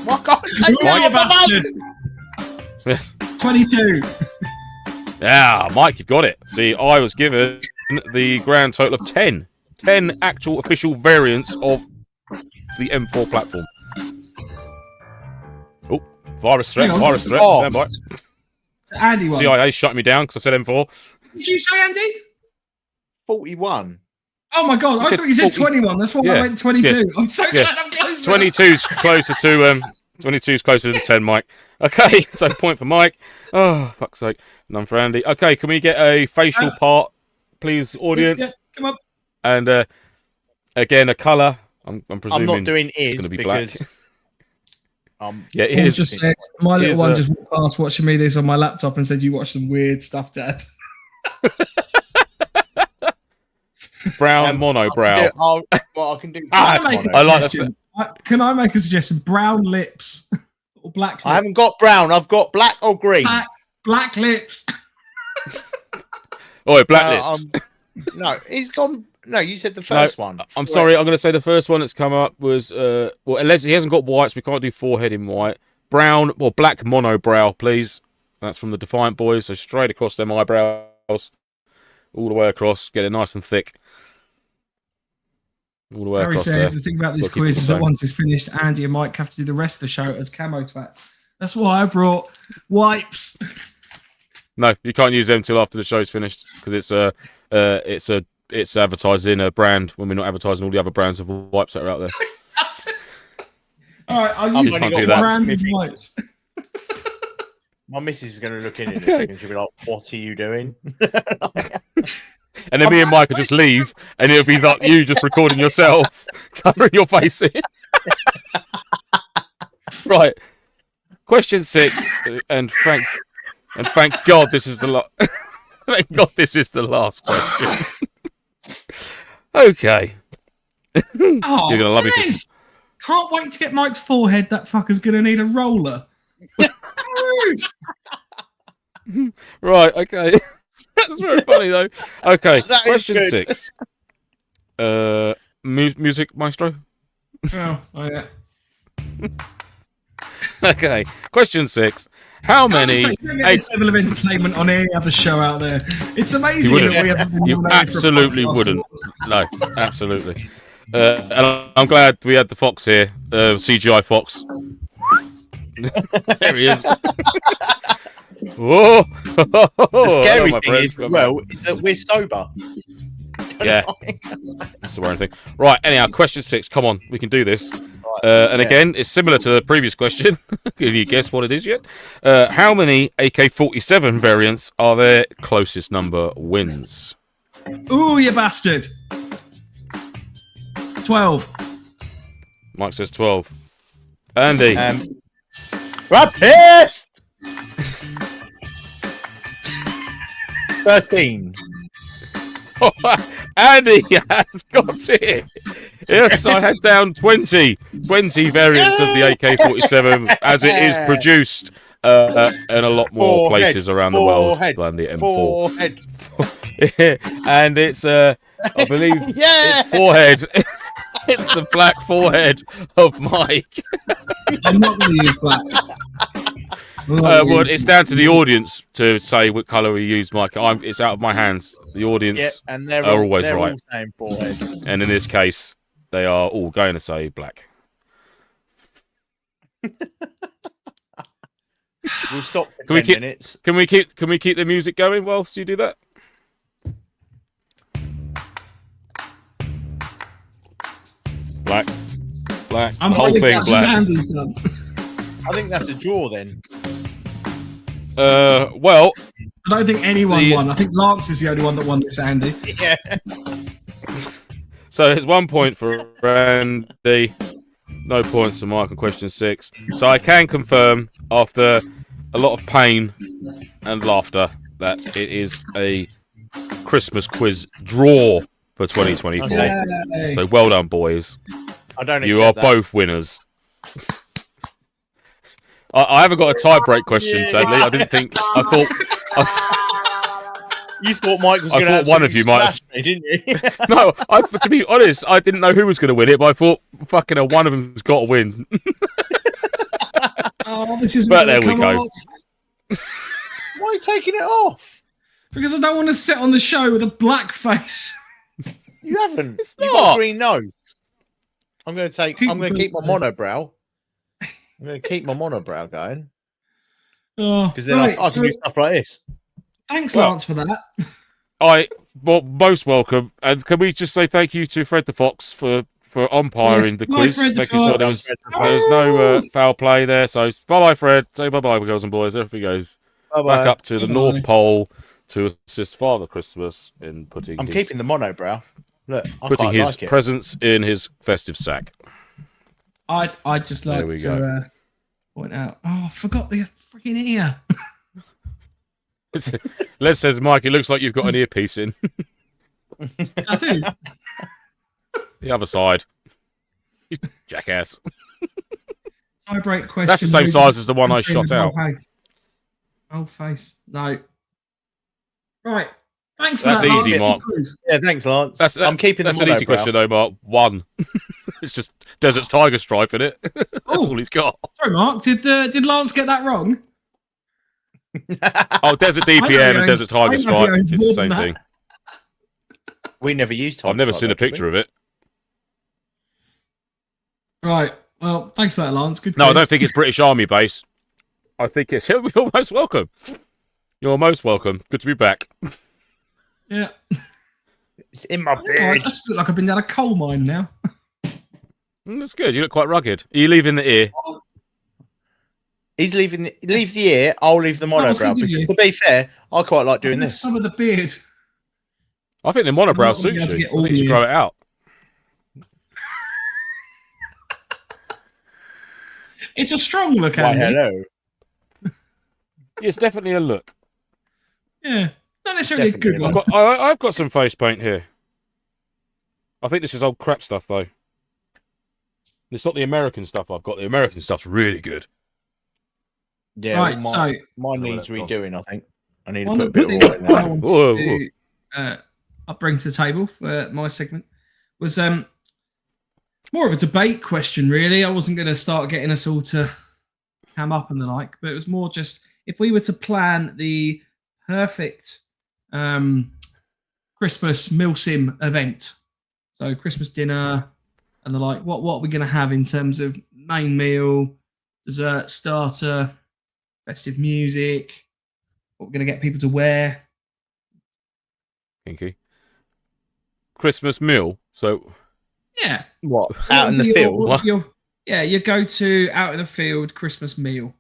My God. You bastard. Yes. 22. Yeah, Mike, you've got it. See, I was given the grand total of 10. 10 actual official variants of the M4 platform. Oh, virus threat. Stand by. Andy won. CIA shut me down because I said M4. Did you say Andy? 41. Oh my God, I thought you said 21. That's why I went 22. Yeah. I'm so glad I'm closer. 22's closer to 22's closer to 10, Mike. Okay, so point for Mike. Oh, fuck's sake. None for Andy. Okay, can we get a facial part, please, audience? Yeah, come on. And again, a colour. I'm presuming I'm not doing it's ears going to be because black. Yeah, it is. Just said, my little one just walked past watching me this on my laptop and said, "You watch some weird stuff, Dad." Brown monobrow. I can do. I like that. Can I make a suggestion? Brown lips or black lips? I haven't got brown. I've got black or green. Black lips. Oh, black lips. No, he's gone. No, you said the first one. I'm sorry. I'm going to say the first one that's come up was well, unless he hasn't got whites, we can't do forehead in white. Brown or black monobrow, please. That's from the Defiant Boys. So straight across them eyebrows, all the way across. Get it nice and thick. All the way Harry across says there. the thing about this Gotta keep quiz it is the that same. once it's finished, Andy and Mike have to do the rest of the show as camo twats. That's why I brought wipes. No, you can't use them till after the show's finished because it's advertising a brand when we're not advertising all the other brands of wipes that are out there. All right, I'll use only got one branded wipes. My missus is going to look in a second. She'll be like, "What are you doing?" And then me and Mike will just leave, and it'll be like you just recording yourself, covering your face in. Right. Question 6, and thank God this is the thank God this is the last question. Okay. Oh, You're gonna love it. Liz! Can't wait to get Mike's forehead. That fucker's gonna need a roller. Right. Okay. That's very funny though. Okay. That is Question good. 6. Music maestro. Oh yeah. Okay. Question 6. How many? You don't get this level of entertainment on any other show out there. It's amazing You wouldn't. that we haven't been You nominated for a absolutely podcast wouldn't. award. No, absolutely. And I'm glad we had the Fox here, CGI Fox. There he is. Whoa! The scary my thing friend. is, well, is that we're sober. Yeah, that's the worrying thing. Right, anyhow, question 6. Come on, we can do this. And yeah. again, it's similar to the previous question. Can you guess what it is yet? How many AK-47 variants are there? Closest number wins. Ooh, you bastard! 12. Mike says 12. Andy. We're pissed. 13. Andy has got it. Yes, I had down 20 variants of the AK-47 as it is produced in a lot more places around the world than the M4. And it's, I believe, it's forehead. It's the black forehead of Mike. I'm not going to use black. Well, it's down to the audience to say what colour we use, Mike. It's out of my hands. The audience and are always right. All saying forehead. And in this case, they are all going to say black. We'll stop for 10 minutes. Can we keep the music going whilst you do that? Black. I'm The whole thing black. Andy's done. I think that's a draw then. Well, I don't think anyone won. I think Lance is the only one that won this, Andy. Yeah. so it's 1 point for Andy. No points to Mike on question 6. So I can confirm, after a lot of pain and laughter, that it is a Christmas quiz draw for 2024. Okay. So well done, boys. I don't. You are accept that. both winners. I haven't got a tie-break question, sadly. I didn't think. I thought You thought Mike was I going to thought one of you might have- me, didn't you? no. To be honest, I didn't know who was going to win it, but I thought fucking one of them's got to win. Oh, this is. But there we go. Why are you taking it off? Because I don't want to sit on the show with a black face. You haven't. It's You've not. got a green nose. I'm going to Keep I'm going to the keep my green nose. monobrow. I'm going to keep my monobrow going Oh, because then right, I can do stuff like this. Thanks, Well, Lance, for that. Most welcome. And can we just say thank you to Fred the Fox for umpiring Yes, the bye, quiz? Fred the Thank you. So Fox. there was no foul play there. So bye-bye, Fred. Say bye-bye, girls and boys. Everything goes back up to the Bye-bye. North Pole to assist Father Christmas in putting I'm his, keeping the monobrow. Look, I putting quite his like it. presents in his festive sack. I'd just There like we to point out. Oh, I forgot the freaking ear. Les says, Mike, it looks like you've got an earpiece in. I do. The other side. You jackass. Tie-break question. That's the same size as the one I shot out. Old face. No. Right. Thanks for That's that. easy, Lance. Mark. Quiz. Yeah, thanks, Lance. I'm keeping that's the an easy monobrow. question, though, Mark. 1. It's just Desert's tiger stripe in it. That's Oh. all he's got. Sorry, Mark. Did Lance get that wrong? Oh, Desert I know he DPM and owns- Desert I Tiger know he Stripe. owns It's more the than same that. thing. We never used Tiger I've never Stripe, seen a though, did we? picture of it. Right. Well, thanks for that, Lance. Good. No, I quiz. don't think it's British Army base. I think it's. You're most welcome. You're most welcome. Good to be back. Yeah. It's in my Oh, I beard. just look like I've been down a coal mine now. That's good. You look quite rugged. Are you leaving the ear? He's leave the ear. I'll leave the I was monobrow thinking because, you. to be fair, I quite like doing There's this. some of the beard. I think the I'm monobrow not gonna be suits able to you. get I all think you should the grow it out. It's a strong look, Why, Andy. hello. It's definitely a look. Yeah. Not necessarily Definitely a good one. I've got some face paint here. I think this is old crap stuff, though. It's not the American stuff I've got. The American stuff's really good. Yeah, Right, well, so mine Where needs that's gone. redoing, I think. I need to one put a of the bit things of oil in I there. wanted Whoa, to bring to the table for my segment was more of a debate question, really. I wasn't going to start getting us all to ham up and the like, but it was more just if we were to plan the perfect Christmas milsim event, so Christmas dinner and the like, what are we going to have in terms of main meal, dessert, starter, festive music, what we're going to get people to wear? Kinky. Christmas meal. So Yeah. What? Out in the field? You go to out in the field Christmas meal.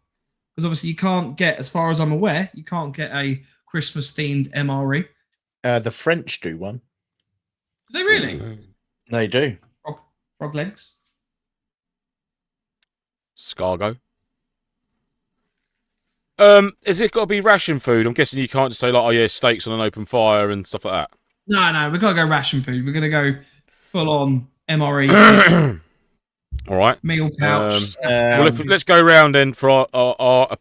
Because obviously you can't get, as far as I'm aware, you can't get a Christmas themed MRE. The French do one. Do they really? They do. Frog legs. Scargo. Is it got to be ration food? I'm guessing you can't just say like, oh yeah, steaks on an open fire and stuff like that. No, we've got to go ration food. We're going to go full on MRE. All right. Meal pouch. Well, let's go round then for our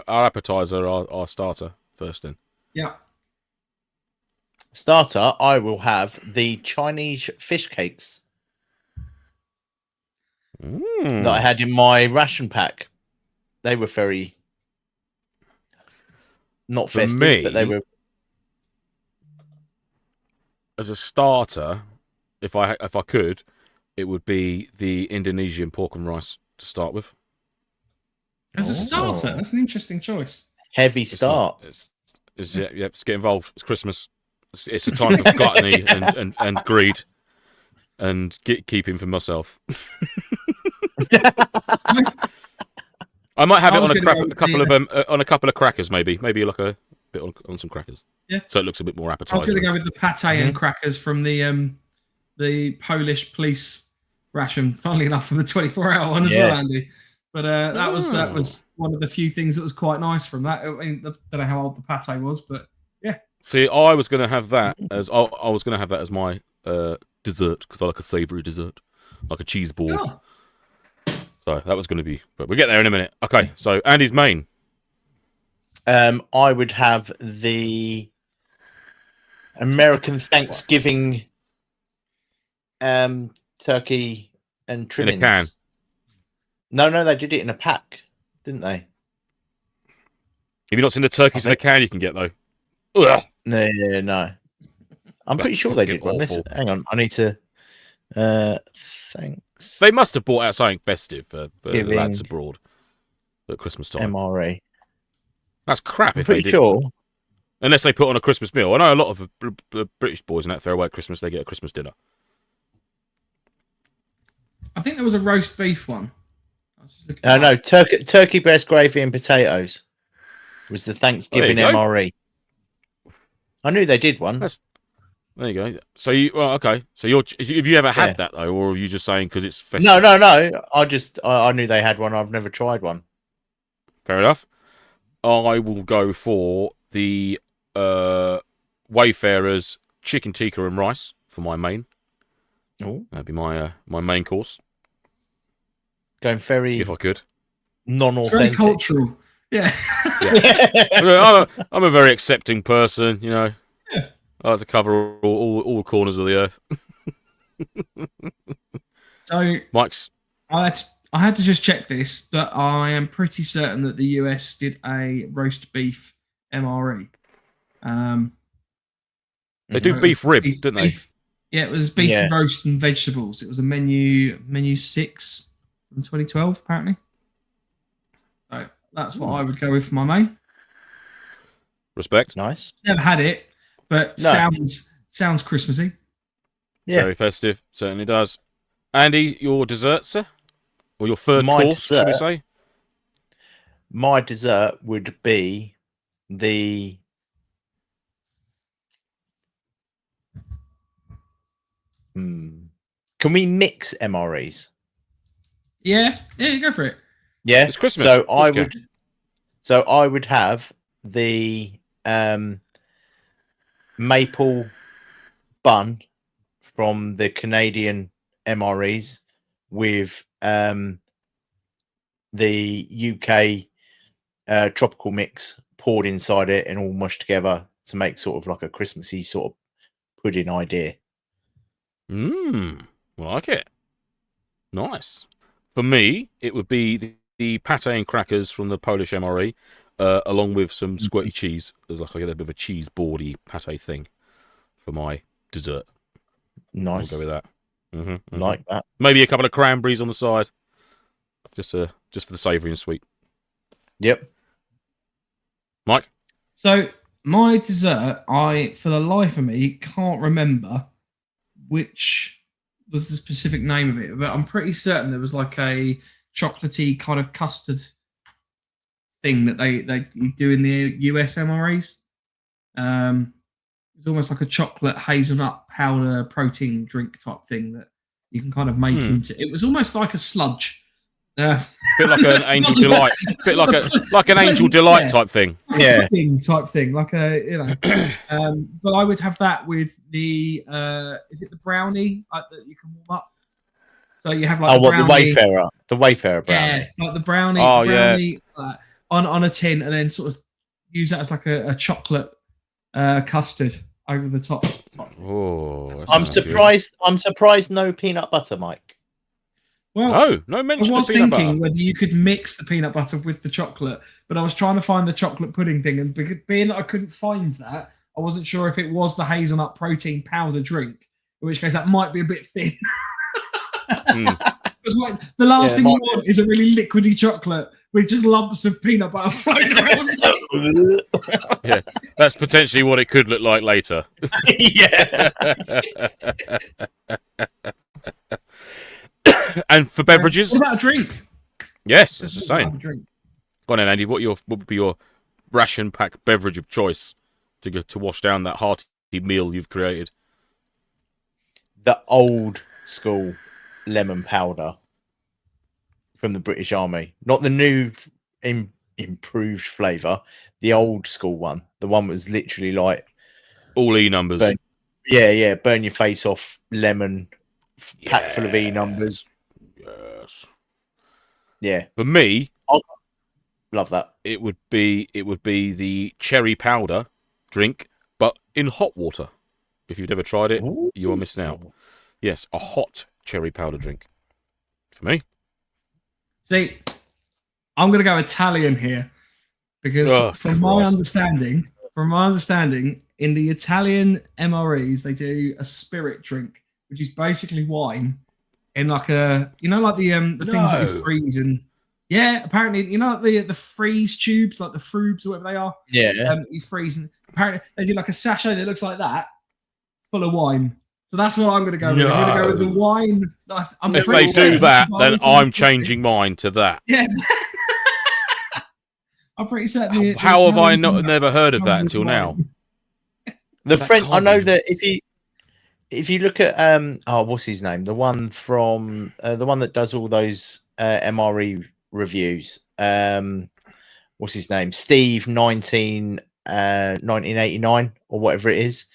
appetizer, our starter first. Then Yeah. Starter, I will have the Chinese fish cakes that I had in my ration pack. They were very not For festive, me, but they were. as a starter, if I could, it would be the Indonesian pork and rice to start with. As a starter, that's an interesting choice. Heavy It's start. not- It's let's get involved. It's Christmas. It's a time for gluttony and greed, and keeping for myself. I might have I it was on gonna go a couple with of on a couple of crackers, maybe like a bit on some crackers. Yeah. So it looks a bit more I was appetizing. going to go with the pate and crackers from the Polish police ration. Funnily enough, from the 24-hour one as well, Andy. But that was one of the few things that was quite nice from that. I mean, I don't know how old the pate was, but yeah. See, I was going to have that as my dessert because I like a savoury dessert, like a cheese ball. Oh. So that was going to be, but we'll get there in a minute. Okay, so Andy's main. I would have the American Thanksgiving turkey and trimmings. In a can. No, they did it in a pack, didn't they? Have you not seen the turkeys in a can you can get though? Ugh. No. I'm pretty sure they did one. Awful. Hang on, I need to. Thanks. They must have brought out something festive for Giving lads abroad at Christmas time. MRE. That's crap I'm if they pretty did. sure. Unless they put on a Christmas meal. I know a lot of British boys in that fair away at Christmas, they get a Christmas dinner. I think there was a roast beef one. No, turkey breast gravy and potatoes was the Thanksgiving There you go. MRE. I knew they did one. There you go. So okay. So have you ever had that though, or are you just saying because it's festive? No. I knew they had one. I've never tried one. Fair enough. I will go for the Wayfarers chicken tikka and rice for my main. Oh, That'd be my main course going very if I could. Very non-authentic. cultural. Yeah. I'm a very accepting person, you know. Yeah. I like to cover all corners of the earth. So Mike's. I had to just check this, but I am pretty certain that the US did a roast beef MRE. They do beef rib, don't they? Yeah, it was beef Yeah. roast and vegetables. It was a menu 6 from 2012, apparently. So that's what I would go with for my main. Respect. Nice. Never had it, but No. sounds Christmassy. Yeah. Very festive. Certainly does. Andy, your dessert, sir? Or your third My course, should we dessert- say? My dessert would be the Can we mix MREs? Yeah, go for it. Yeah. It's Christmas. So Of course you I would have the maple bun from the Canadian MREs with the UK tropical mix poured inside it and all mushed together to make sort of like a Christmassy sort of pudding idea. I like it. Nice. For me, it would be the pate and crackers from the Polish MRE, along with some squirty cheese. There's like a bit of a cheese boardy pate thing for my dessert. Nice. I'll go with that. Like that. Maybe a couple of cranberries on the side, just for the savoury and sweet. Yep. Mike? So my dessert, I for the life of me can't remember which was the specific name of it, but I'm pretty certain there was like a chocolatey kind of custard thing that they do in the US MREs. It's almost like a chocolate hazelnut powder protein drink type thing that you can kind of make into. It was almost like a sludge. Bit like an angel delight. Bit like an angel delight type thing. Yeah. Type thing, like a but I would have that with the is it the brownie like that you can warm up? So you have like the Wayfarer brownie. Yeah, like the brownie. Oh, brownie, on a tin, and then sort of use that as like a chocolate custard over the top. Oh, I'm surprised. I'm surprised no peanut butter, Mike. Well, no mention I was of peanut thinking butter. whether you could mix the peanut butter with the chocolate, but I was trying to find the chocolate pudding thing, and being that I couldn't find that, I wasn't sure if it was the hazelnut protein powder drink, in which case that might be a bit thin. Because like, the last thing you want is a really liquidy chocolate with just lumps of peanut butter floating around. Yeah, that's potentially what it could look like later. Yeah. And for beverages, What about a drink? yes, that's the same. Drink. Go on then, Andy. What would be your ration pack beverage of choice to wash down that hearty meal you've created? The old school lemon powder from the British Army, not the new improved flavour. The old school one, the one that was literally like all E numbers. burn your face off lemon, pack full of E numbers. Yes. Yeah, For me, love that. it would be the cherry powder drink, but in hot water. If you've never tried it, you are missing out. Yes, a hot cherry powder drink. For me. See, I'm going to go Italian here because from my understanding, in the Italian MREs, they do a spirit drink, which is basically wine in like a, like the things that you freeze and apparently, like the freeze tubes, like the frubes or whatever they are. Yeah. You freeze and apparently they do like a sachet that looks like that, full of wine. So that's what I'm going to go with. I'm going to go with the wine. If they do that, then I'm changing mine to that. Yeah. I'm pretty certain. How have I never heard of that until now? The French. I know that if you look at what's his name? The one from the one that does all those MRE reviews. What's his name? Steve 1989 or whatever it is.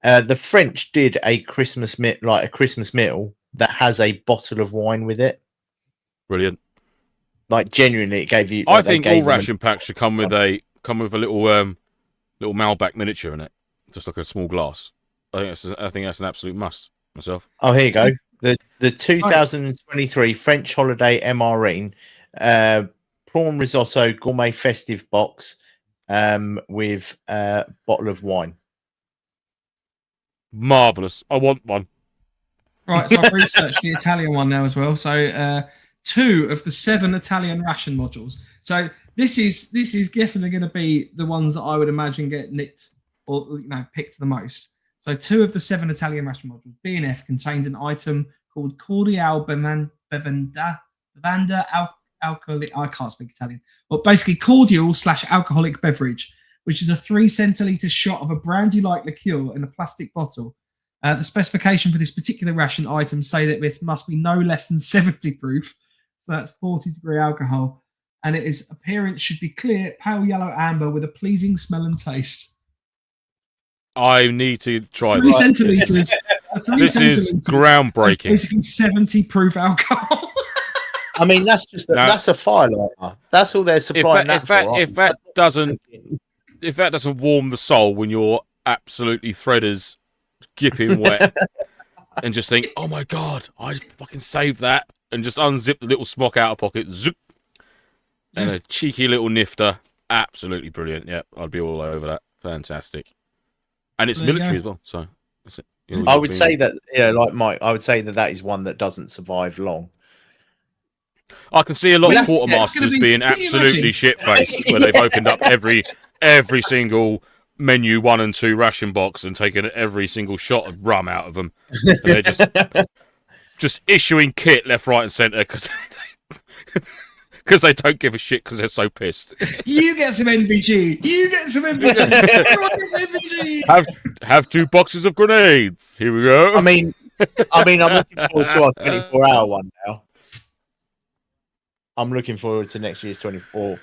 The French did a Christmas meal that has a bottle of wine with it. Brilliant. Like genuinely, it gave you. I Like, they think gave all them- ration packs should come with a little Malbec miniature in it, just like a small glass. I think that's an absolute must myself. Oh, here you go. The 2023 French Holiday MRE prawn risotto gourmet festive box with a bottle of wine. Marvelous. I want one. Right, so I've researched the Italian one now as well. So 2 of the 7 Italian ration modules. So this is definitely going to be the ones that I would imagine get nicked or picked the most. So 2 of the 7 Italian ration modules, B and F, contains an item called Cordial Bevanda Alcoholic. I can't speak Italian, but basically cordial/alcoholic beverage, which is a 3 centiliter shot of a brandy-like liqueur in a plastic bottle. The specification for this particular ration item say that this must be no less than 70 proof, so that's 40-degree alcohol, and its appearance should be clear, pale yellow amber with a pleasing smell and taste. I need to try 3 that. centiliters. This is groundbreaking. Basically 70 proof alcohol. I mean, that's just that's a firelighter. That's all they're supplying If that doesn't warm the soul when you're absolutely threaders, gipping wet, and just think, oh my god, I fucking saved that, and just unzip the little smock out of pocket, zoop, and a cheeky little nifter, absolutely brilliant. Yeah, I'd be all over that. Fantastic, and it's military as well. So that's it. I would say that, like Mike, I would say that is one that doesn't survive long. I can see a lot of quartermasters being absolutely shit-faced when they've opened up every single menu 1 and 2 ration box and taken every single shot of rum out of them. And they're just issuing kit left, right, and centre because they don't give a shit because they're so pissed. You get some NVG. You get some NVG. Everyone gets NVG. Have 2 boxes of grenades. Here we go. I mean, I'm looking forward to our 24-hour one now. I'm looking forward to next year's 24.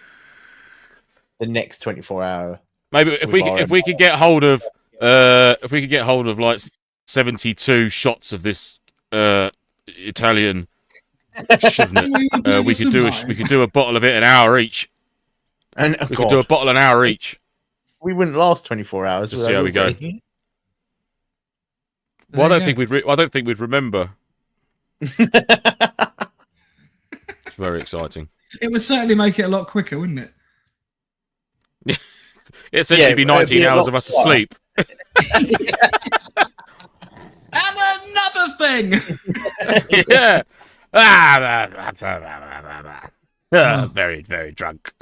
The next 24-hour. Maybe if we could get hold of like 72 shots of this Italian we could do a bottle of it an hour each. And we could do a bottle an hour each. We wouldn't last 24 hours. Just see how we go. Well, I don't think we'd remember. It's very exciting. It would certainly make it a lot quicker, wouldn't it? It'd essentially be 19 hours of us asleep. And another thing. Yeah. Very, very drunk.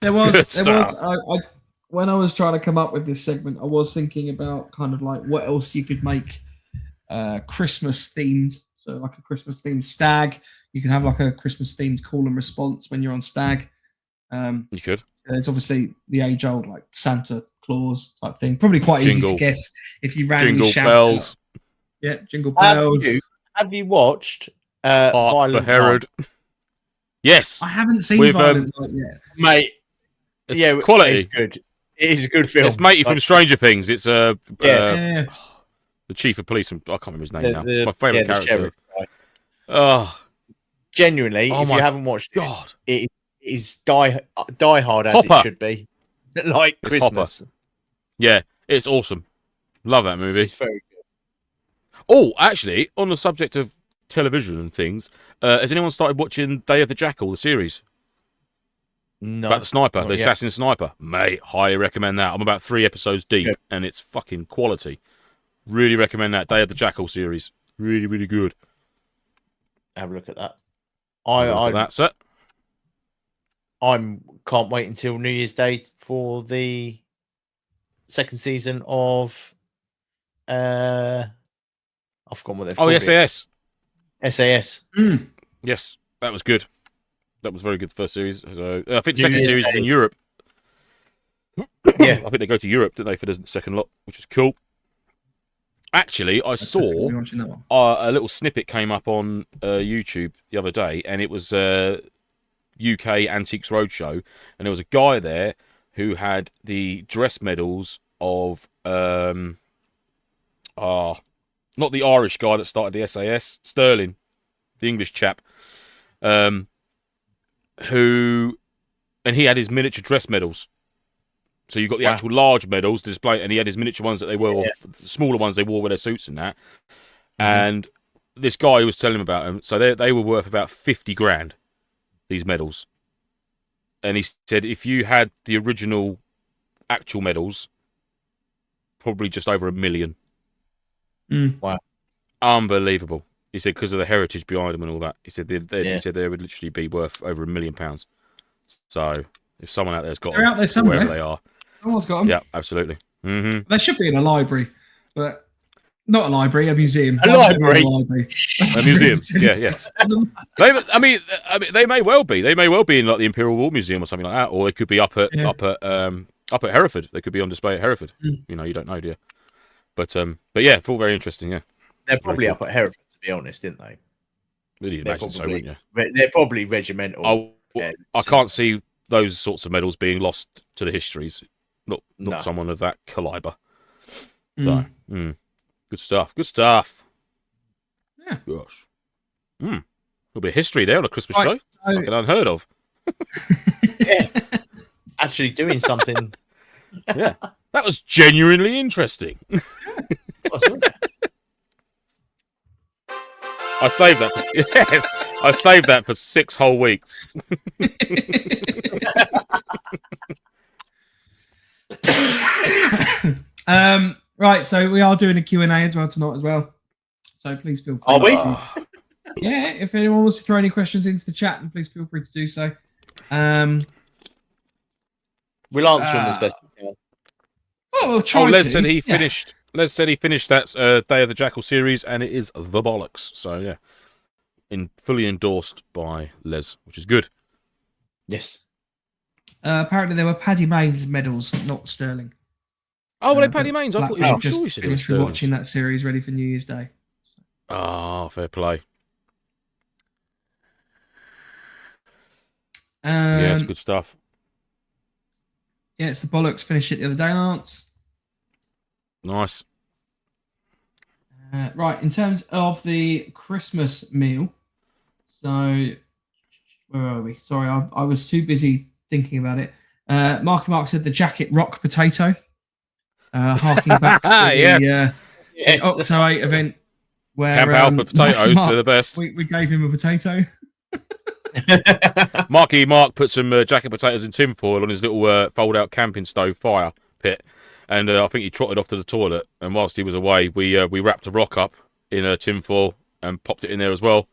There was when I was trying to come up with this segment, I was thinking about kind of like what else you could make Christmas themed. So like a Christmas themed stag. You can have like a Christmas themed call and response when you're on stag. You could. There's obviously the age old like Santa Claus type thing. Probably quite easy to guess if you randomly shout bells. Out. Yeah, jingle bells. Have you watched Violent Herod? Yes. I haven't seen Violent Night yet. Mate. It's quality. It's good. It is a good film. It's matey from Stranger Things. It's Yeah. the chief of police. I can't remember his name now. The- My favourite the character. sheriff, right. Oh, Genuinely, Oh if my you haven't watched it, God. it is die hard as Hopper. it should be. Like It's Christmas. Yeah, it's awesome. Love that movie. It's very good. Oh, actually, on the subject of television and things, has anyone started watching Day of the Jackal, the series? No. About the sniper, not the yet. assassin sniper. Mate, highly recommend that. I'm about 3 episodes deep, Yeah. and it's fucking quality. Really recommend that Day of the Jackal series. Really, really good. Have a look at that. That's it. Can't wait until New Year's Day for the second season of I've forgotten what they've Oh, called the it. SAS. SAS. Yes, that was good. That was very good, the first series. So, I think the New second Year's series is Day. in Europe. Yeah. I think they go to Europe, don't they, for the second lot, which is cool. Actually, I saw You're watching that one. a little snippet came up on YouTube the other day, and it was UK Antiques Roadshow, and there was a guy there who had the dress medals of not the Irish guy that started the SAS, Sterling. the English chap, who, and he had his miniature dress medals. So you've got the actual large medals to display, and he had his miniature ones that they wore, the smaller ones they wore with their suits and that. And this guy was telling him about them. So they were worth about 50 grand, these medals. And he said if you had the original actual medals, probably just over $1 million. Wow. Unbelievable. He said because of the heritage behind them and all that. He said he said they would literally be worth over £1 million. So if someone out there's got They're out there somewhere. wherever they are. Someone's got them. Yeah, absolutely. Mm-hmm. They should be in a library, but not a library, a museum. A library. A museum. Yeah. They may well be. They may well be in like the Imperial War Museum or something like that, or they could be up at Hereford. They could be on display at Hereford. You know, you don't know, do you? But yeah, it's all very interesting. Yeah, they're probably up at Hereford, to be honest, didn't they? Really imagine so, wouldn't you? They're probably regimental. I can't see those sorts of medals being lost to the histories. Not someone of that caliber. So, good stuff. Good stuff. Yeah. Gosh. There'll be a history there on a Christmas show. So... Fucking unheard of. Yeah. Actually doing something. Yeah. That was genuinely interesting. I saved that. Yes, I saved that for 6 whole weeks. Right, so we are doing a Q&A as well tonight as well. So please feel free. Are we? Yeah, if anyone wants to throw any questions into the chat, then please feel free to do so. We'll answer them as best we can. Oh, we'll try Les to. said he finished. Les said he finished that Day of the Jackal series, and it is the bollocks. So yeah, fully endorsed by Les, which is good. Yes. Apparently there were Paddy Mayne's medals, not Sterling. Oh, well, they Paddy Mayne's. I thought you were just sure you said finished watching that series ready for New Year's Day. Ah, fair play. Yeah, it's good stuff. Yeah, it's the bollocks. Finished it the other day, Lance. Nice. Right, in terms of the Christmas meal, so where are we? Sorry, I was too busy thinking about it. Mark said the jacket rock potato, harking back to the Octo 8 event where Camp Alpha potatoes are the best. We gave him a potato. Mark put some jacket potatoes in tinfoil on his little fold-out camping stove fire pit, and I think he trotted off to the toilet. And whilst he was away, we wrapped a rock up in a tinfoil and popped it in there as well,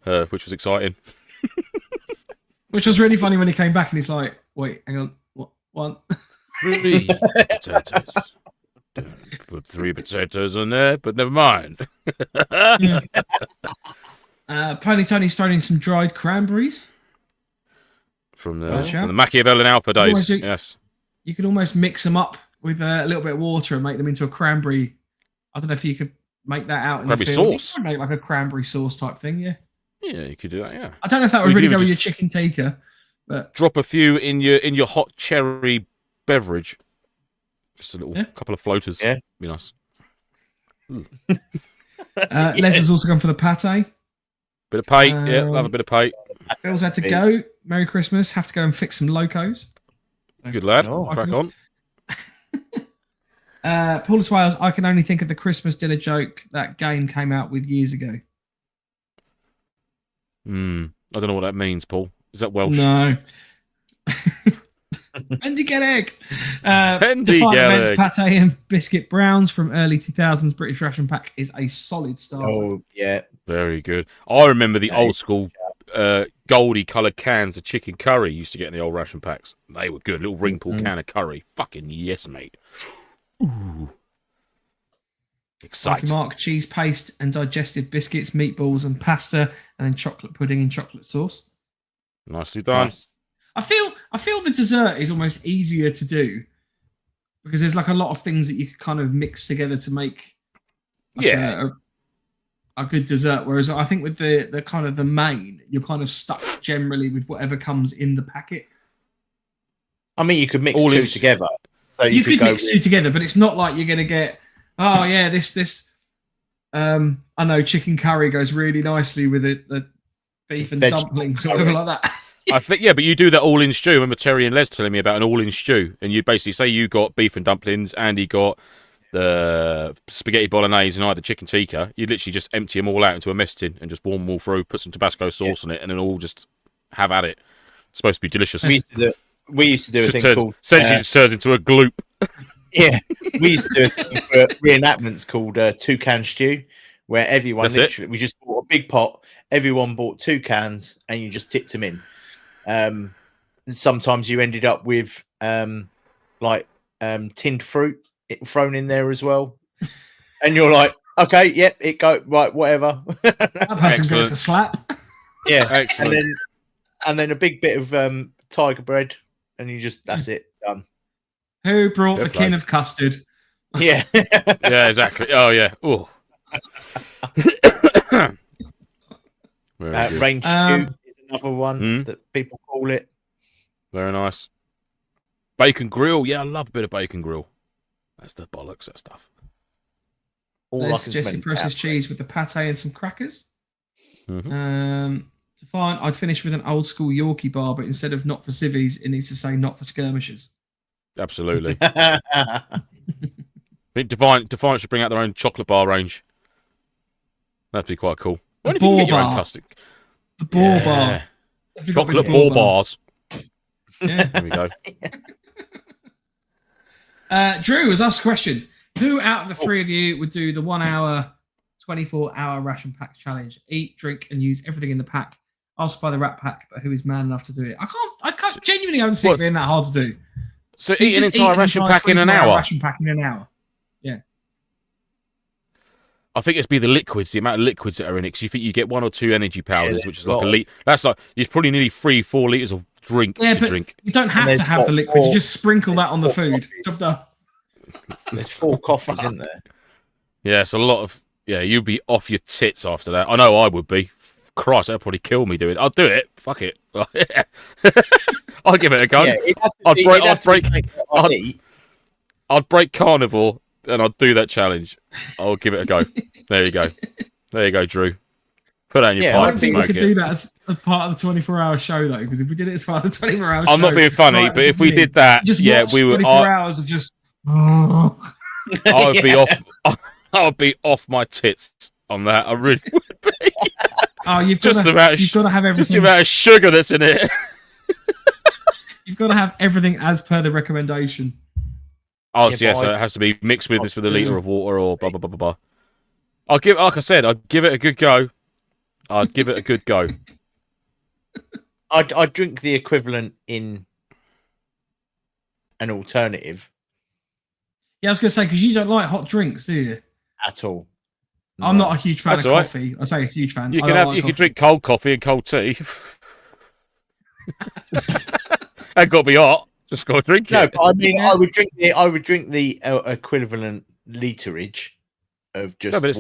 which was exciting. Which was really funny when he came back and he's like, "Wait, hang on, what? One, 3 potatoes. Don't put 3 potatoes on there, but never mind." Yeah. Pony Tony's throwing in some dried cranberries from the Machiavellian Alpha days. Yes, you can almost mix them up with a little bit of water and make them into a cranberry. I don't know if you could make that out in cranberry the field. sauce. You could make like a cranberry sauce type thing. Yeah, you could do that. Yeah, I don't know if that would really go with your chicken tikka, but drop a few in your hot cherry beverage. Just a little couple of floaters. Yeah, be nice. Les has also gone for the pate. Bit of pate, love a bit of pate. Phil's had to go. Merry Christmas. Have to go and fix some locos. Good lad. Crack on. Paulus Wales, I can only think of the Christmas dinner joke that game came out with years ago. I don't know what that means, Paul. Is that Welsh? No. Pendy Pendy pate and biscuit browns from early 2000s British ration pack is a solid starter. Oh, yeah. Very good. I remember the old school goldy coloured cans of chicken curry used to get in the old ration packs. They were good. Little ring pull can of curry. Fucking yes, mate. Ooh. Exciting. Mark, cheese paste and digested biscuits, meatballs and pasta, and then chocolate pudding and chocolate sauce. Nicely done. Nice. I feel the dessert is almost easier to do because there's like a lot of things that you can kind of mix together to make a good dessert. Whereas I think with the kind of the main, you're kind of stuck generally with whatever comes in the packet. I mean, you could mix two together. So you could mix two together, but it's not like you're going to get, this I know chicken curry goes really nicely with it, the beef and dumplings or whatever like that. I think, yeah, but you do that all in stew. Remember Terry and Les telling me about an all in stew, and you basically say you got beef and dumplings, and he got the spaghetti bolognese, and I had the chicken tikka. You literally just empty them all out into a mess tin and just warm them all through, put some Tabasco sauce on it, and then all just have at it. It's supposed to be delicious. We used to do a thing called essentially just turned into a gloop. Yeah, we used to do a thing for reenactments called toucan stew, where everyone we just bought a big pot. Everyone bought 2 cans, and you just tipped them in. And sometimes you ended up with tinned fruit thrown in there as well, and you're like, okay, yep, it go right, whatever. That person gets a slap. Yeah, excellent. And then a big bit of tiger bread, and you just that's it, done. Who brought the kin of custard? Yeah, yeah, exactly. Oh yeah. Oh. Range stew is another one that people call it. Very nice. Bacon grill. Yeah, I love a bit of bacon grill. That's the bollocks, that stuff. There's suggested processed cheese with the pate and some crackers. To find, I'd finish with an old school Yorkie bar, but instead of not for civvies, it needs to say not for skirmishers. Absolutely. I think Defiant should bring out their own chocolate bar range. That'd be quite cool. The ball bar. The ball bar. Chocolate ball bars. Yeah. There we go. Drew has asked a question. Who out of the three of you would do the 1 hour, 24-hour ration pack challenge? Eat, drink, and use everything in the pack. Asked by the Rat Pack, but who is man enough to do it? I can't genuinely don't see it being that hard to do. So eat an entire ration pack in an hour? Ration pack in an hour. Yeah. I think it'd be the liquids, the amount of liquids that are in it. Because you think you get 1 or 2 energy powders, which is like a litre. That's like, it's probably nearly 3-4 litres of drink to drink. You don't have to have the liquid. You just sprinkle that on the food. Job done. There's 4 coffees in there. Yeah, it's a lot of... Yeah, you'd be off your tits after that. I know I would be. Christ, that'd probably kill me doing it. I'll do it. Fuck it. I'll give it a go. Yeah, I'd break carnivore and I'd do that challenge. I'll give it a go. There you go. There you go, Drew. Put that in your pipe. I don't think we could do that as part of the 24-hour show, though, because if we did it as part of the 24-hour show... I'm not being funny, but if we did that, we would... 24 hours of just... I would be off my tits on that. I really would be. Oh, you've got to have everything. Just the amount of sugar that's in it. You've got to have everything as per the recommendation. Oh, yeah, so it has to be mixed with this with a litre of water or blah, blah, blah, blah, blah. Like I said, I'd give it a good go. I'd drink the equivalent in an alternative. Yeah, I was going to say, because you don't like hot drinks, do you? At all. No. I'm not a huge fan of coffee. I say a huge fan. You can drink cold coffee and cold tea. Ain't got to be hot. Just got to drink it. No, but I mean, I would drink the equivalent literage of just. No, but it's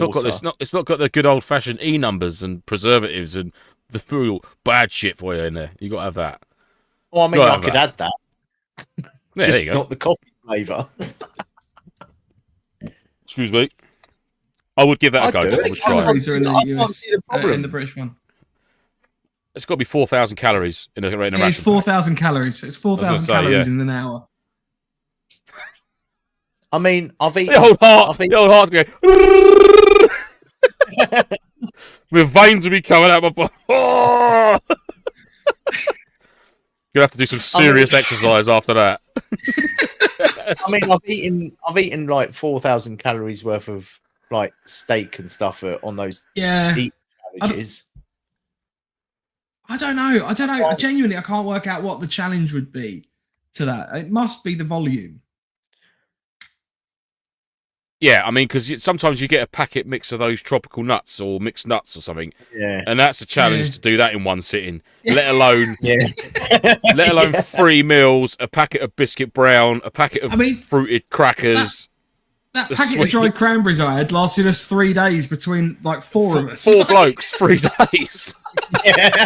not got the good old fashioned E numbers and preservatives and the real bad shit for you in there. You got to have that. Well, I mean, I could add that. Yeah, there you go. Not the coffee flavour. Excuse me. I would give that a go. I would try it. In the British one. It's got to be 4,000 calories in a ration. It's 4,000 calories. It's 4,000 calories in an hour. I mean, I've eaten... The old heart's going... My veins will be coming out my body. Oh! You'll have to do some serious exercise after that. I mean, I've eaten like 4,000 calories worth of like steak and stuff on those eat challenges. I don't know. Genuinely, I can't work out what the challenge would be to that. It must be the volume. Yeah, I mean, because sometimes you get a packet mix of those tropical nuts or mixed nuts or something. Yeah. And that's a challenge to do that in one sitting. Let alone 3 meals, a packet of biscuit brown, a packet of fruited crackers. That packet of dried cranberries I had lasted us 3 days between like 4 of us. 4 blokes, 3 days. Yeah.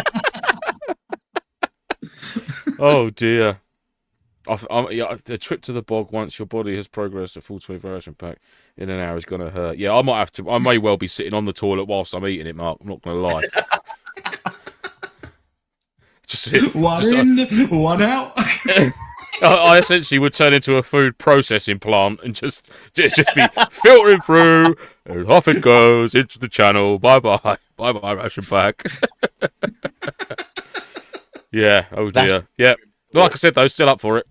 Oh dear. The trip to the bog once your body has progressed a full 24 ration pack in an hour is going to hurt. Yeah, I might have to. I may well be sitting on the toilet whilst I'm eating it, Mark. I'm not going to lie. One in, one out. I essentially would turn into a food processing plant and just be filtering through, and off it goes into the channel. Bye bye ration pack. Yeah. Oh dear. Yeah. Like I said though, still up for it.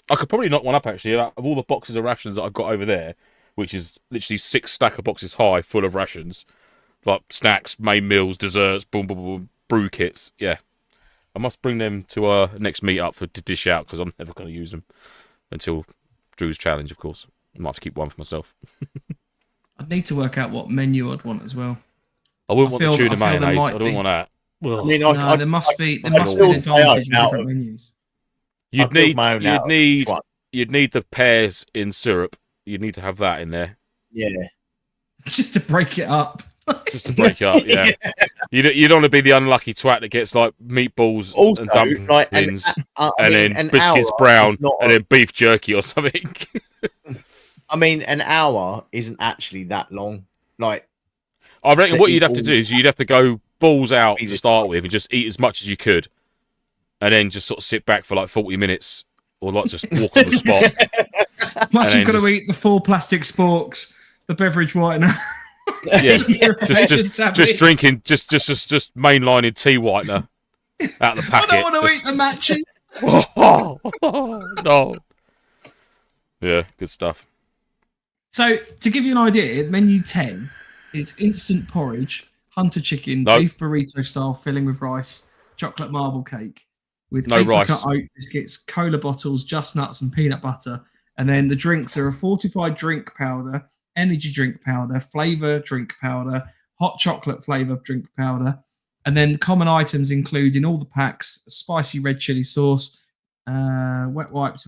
I could probably knock one up actually. Of all the boxes of rations that I've got over there, which is literally 6 stack of boxes high, full of rations, like snacks, main meals, desserts, boom, boom, boom, brew kits. Yeah. I must bring them to our next meet up to dish out because I'm never going to use them until Drew's challenge, of course. I might have to keep one for myself. I'd need to work out what menu I'd want as well. I wouldn't want the tuna mayonnaise. I don't want that. I mean, there must be an advantage in different menus. You'd need the pears in syrup. You'd need to have that in there. Yeah. Just to break it up. Just to break it up, yeah. You don't want to be the unlucky twat that gets like meatballs also, and dumplings and then biscuits brown and then beef jerky or something. I mean, an hour isn't actually that long. Like, I reckon what you'd have to do is you'd have to go balls out to start with and just eat as much as you could, and then just sort of sit back for like 40 minutes or like just walk on the spot. Plus, you've got to eat the 4 plastic sporks, the beverage whitener. Yeah, just drinking, just mainlining tea whitener out of the packet. I don't want to eat the matchy. No. Yeah, good stuff. So, to give you an idea, menu 10 is instant porridge, hunter chicken, beef burrito style filling with rice, chocolate marble cake with apricot oat biscuits, cola bottles, just nuts and peanut butter. And then the drinks are a fortified drink powder, energy drink powder, flavour drink powder, hot chocolate flavour drink powder. And then common items include in all the packs, spicy red chili sauce, wet wipes,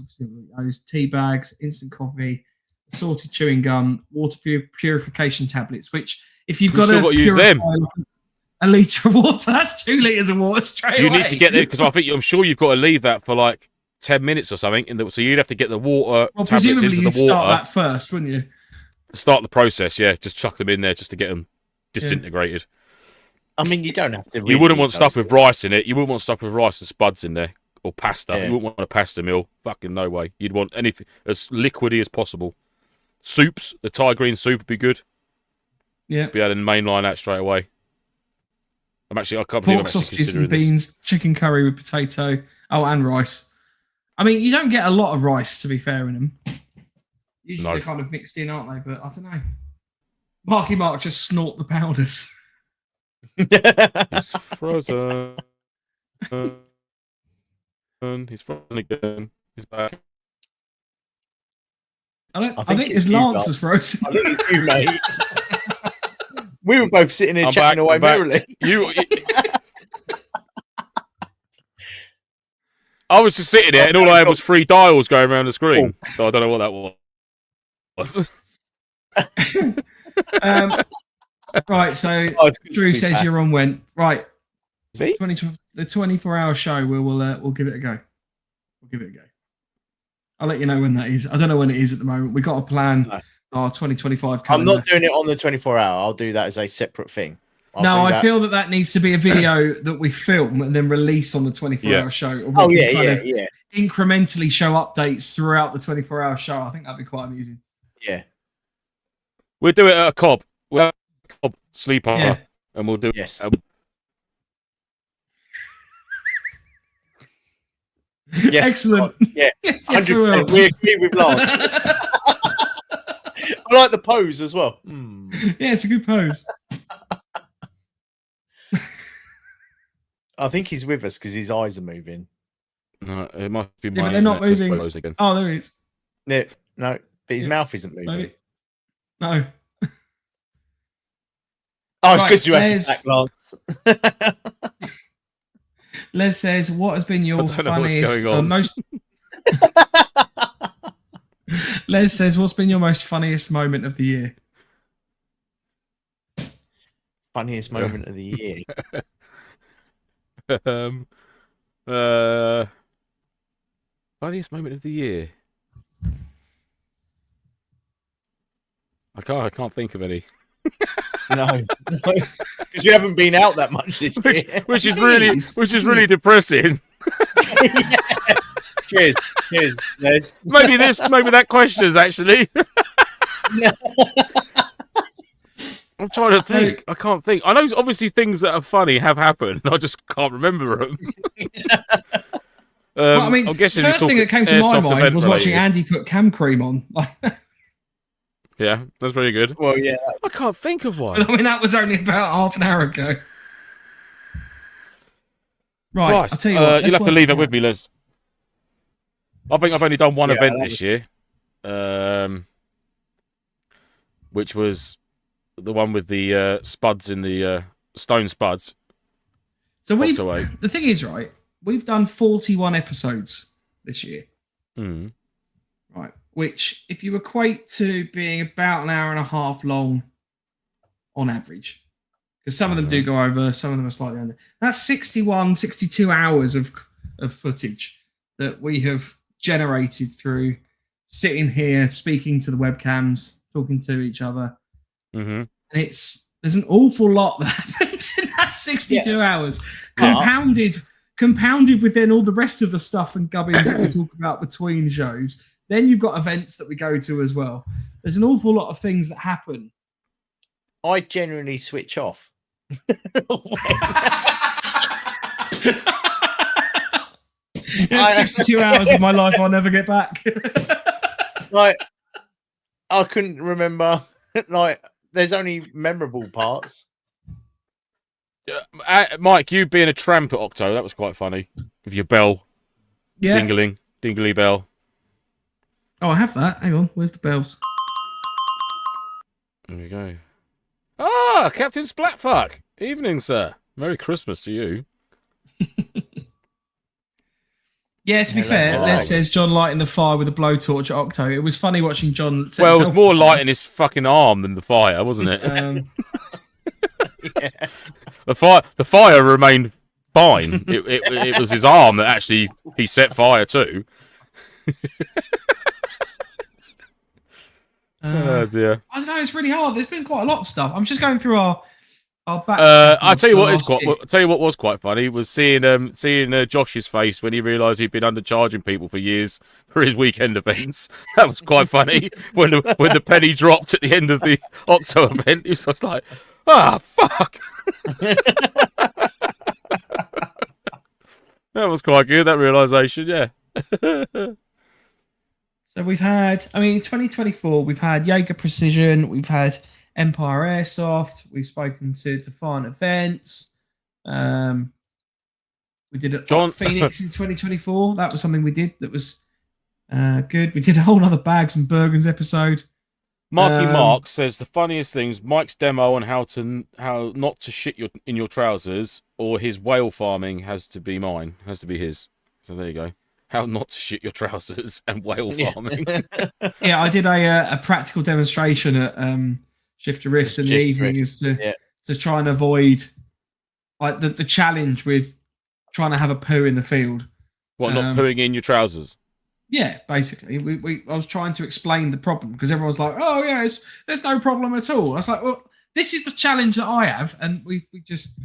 tea bags, instant coffee, assorted chewing gum, water purification tablets, which if you've got to use them. A litre of water, that's 2 litres of water straight away. You need to get there because I'm sure you've got to leave that for like 10 minutes or something. So you'd have to get the water. Well, presumably you'd start that first, wouldn't you? Start the process, yeah. Just chuck them in there just to get them disintegrated. I mean, you don't have to. You wouldn't want stuff with rice in it. You wouldn't want stuff with rice and spuds in there or pasta. You wouldn't want a pasta meal. Fucking no way. You'd want anything as liquidy as possible. Soups, the Thai green soup would be good. Yeah. Be able to mainline that straight away. I can't believe pork sausages and beans, chicken curry with potato. Oh, and rice. I mean, you don't get a lot of rice, to be fair, in them. Usually they're kind of mixed in, aren't they? But I don't know. Marky Mark just snort the powders. He's frozen. He's frozen again. He's back. I think his lance is frozen. I think it's you, mate. We were both sitting here chatting away merrily. I was just sitting there, and all I had was 3 dials going around the screen. So I don't know what that was. Right, so Drew says you're on Went. Right, see the 24-hour show. We'll give it a go. We'll give it a go. I'll let you know when that is. I don't know when it is at the moment. We got a plan. Our 2025 calendar. I'm not doing it on the 24-hour. I'll do that as a separate thing. I feel that needs to be a video that we film and then release on the 24-hour show. Or yeah. Incrementally show updates throughout the 24-hour show. I think that'd be quite amusing. Yeah. We'll do it at a cob. We'll have a cob sleepover, and we'll do yes. Yes. Excellent. Yeah. Yes, 100%. We agree with Lance. I like the pose as well. Yeah, it's a good pose. I think he's with us because his eyes are moving. No, it must be but they're not moving. Again. Oh, there he is. No, but his mouth isn't moving. Maybe. No. Oh, it's good you have back, Lance. Les says, what has been your funniest most Les says, what's been your most funniest moment of the year? Funniest moment of the year. Funniest moment of the year. I can't think of any. No, because we haven't been out that much this year. Which is really depressing. Cheers, Les. Maybe that question is actually. I'm trying to think. I can't think. I know obviously things that are funny have happened. I just can't remember them. Well, I mean, I'm guessing first thing that came to my mind was watching Andy put cam cream on. Yeah, that's really good. Well, yeah. I can't think of one. I mean, that was only about half an hour ago. Right, Christ. I'll tell you what. You'll have to leave it with me, Liz. I think I've only done one event this year, which was the one with the spuds in the stone spuds. So the thing is, right, we've done 41 episodes this year. Mm. Right, which if you equate to being about an hour and a half long on average, because some of them do go over, some of them are slightly under. That's 62 hours of footage that we have generated through sitting here, speaking to the webcams, talking to each other. Mm-hmm. And there's an awful lot that happens in that 62 hours, compounded with then all the rest of the stuff and gubbins that we talk about between shows. Then you've got events that we go to as well. There's an awful lot of things that happen. I generally switch off. 62 hours of my life I'll never get back. Like, I couldn't remember. Like, there's only memorable parts. Mike, you being a tramp at Octo, that was quite funny. With your bell. Yeah. Dingly bell. Oh, I have that. Hang on. Where's the bells? There we go. Ah, Captain Splatfuck. Evening, sir. Merry Christmas to you. Yeah, to be fair, Les says John lighting the fire with a blowtorch at Octo. It was funny watching John. Well, it was more lighting his fucking arm than the fire, wasn't it? Yeah. The fire remained fine. It was his arm that actually he set fire to. Oh dear. I don't know. It's really hard. There's been quite a lot of stuff. I'm just going through our back. I'll tell you what was quite funny was seeing Josh's face when he realised he'd been undercharging people for years for his weekend events. That was quite funny when the penny dropped at the end of the Octo event. He was just like, fuck. That was quite good. That realisation, yeah. So we've had, 2024, we've had Jaeger Precision, we've had Empire Airsoft, we've spoken to Defiant Events. We did Phoenix in 2024. That was something we did that was good. We did a whole other Bags and Bergens episode. Marky Mark says the funniest things: Mike's demo on how not to shit in your trousers, or his whale farming has to be his. So there you go. How not to shit your trousers and whale farming. Yeah, I did a practical demonstration at Shifter Riffs in the evening to try and avoid like the challenge with trying to have a poo in the field. What, not pooing in your trousers? Yeah, basically. I was trying to explain the problem because everyone's like, oh, yeah, there's no problem at all. I was like, well, this is the challenge that I have. And we just,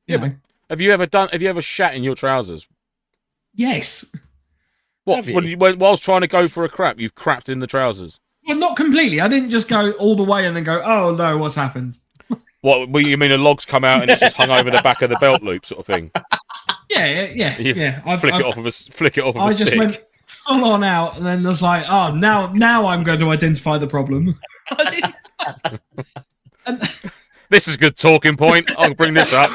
yeah. Have you ever shat in your trousers? Yes. What? Whilst trying to go for a crap, you've crapped in the trousers? Well, not completely. I didn't just go all the way and then go, oh, no, what's happened? What, you mean a log's come out and it's just hung over the back of the belt loop sort of thing? Yeah. Flick it off of a stick. I just went full on out and then was like, oh, now I'm going to identify the problem. This is a good talking point. I'll bring this up.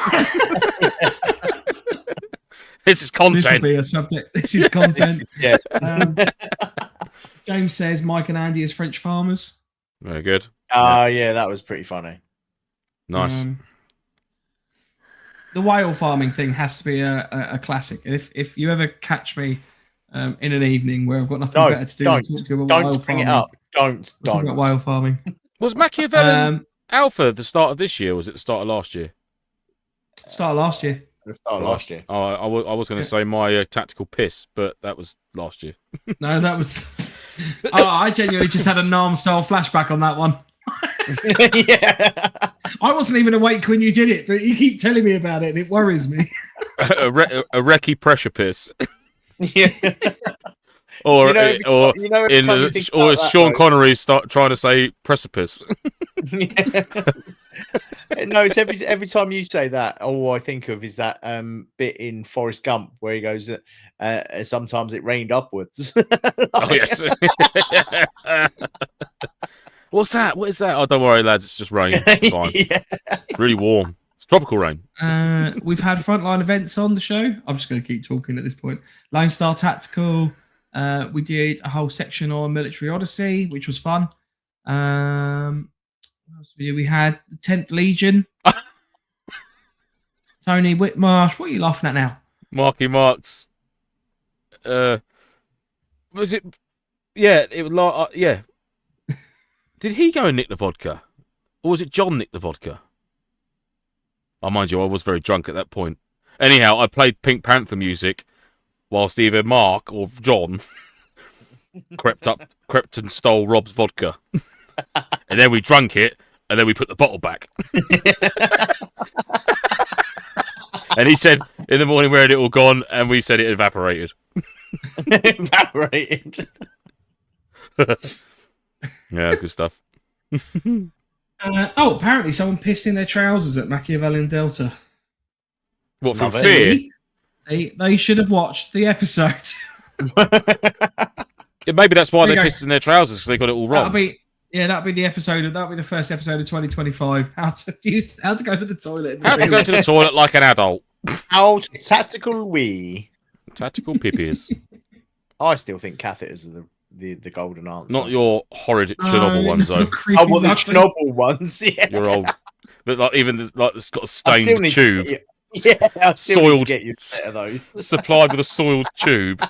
This is content. This will be a subject. This is content. Yeah. James says Mike and Andy as French farmers. Very good. Yeah, that was pretty funny. Nice. The whale farming thing has to be a classic. If you ever catch me in an evening where I've got nothing better to do than talk to you about whale farming. Don't bring it up. Don't. Talk about whale farming. Was Machiavellian Alpha the start of this year, or was it the start of last year? Start of last year. the start of last year. Oh, I was going to say my tactical piss, but that was last year. No, that was. Oh, I genuinely just had a Nam style flashback on that one. Yeah. I wasn't even awake when you did it, but you keep telling me about it, and it worries me. a recce pressure piss. Yeah. Or every time you think about as that, Sean though- Connery start trying to say precipice. No, it's every time you say that, all I think of is that bit in Forrest Gump where he goes, sometimes it rained upwards. Oh yes. What's that? What is that? Oh, don't worry, lads. It's just rain. It's fine. Yeah. It's really warm. It's tropical rain. We've had frontline events on the show. I'm just going to keep talking at this point. Lone Star Tactical. We did a whole section on Military Odyssey, which was fun. What else we had the 10th Legion. Tony Whitmarsh. What are you laughing at now? Marky Marks. Was it? Yeah, it was like yeah. Did he go and nick the vodka, or was it John nick the vodka? Oh, mind you, I was very drunk at that point. Anyhow, I played Pink Panther music whilst either Mark or John crept and stole Rob's vodka, and then we drank it, and then we put the bottle back. And he said in the morning where had it all gone, and we said it evaporated. Evaporated. Yeah, good stuff. Apparently someone pissed in their trousers at Machiavellian Delta. What, from Love it. fear? They should have watched the episode. Yeah, maybe that's why There they you go. pissed in their trousers, because they got it all wrong. That'll be the episode. That'll be the first episode of 2025. How to go to the toilet. How to go to the toilet like an adult. How tactical we. Tactical pippies. I still think catheters are the golden answer. Not your horrid Chernobyl ones, though. Oh, well, the Chernobyl ones, yeah. Your old... But like, even like it's got a I still stained need to tube. get you- Yeah, I still need Soiled- to get you a set of those. Supplied with a soiled tube.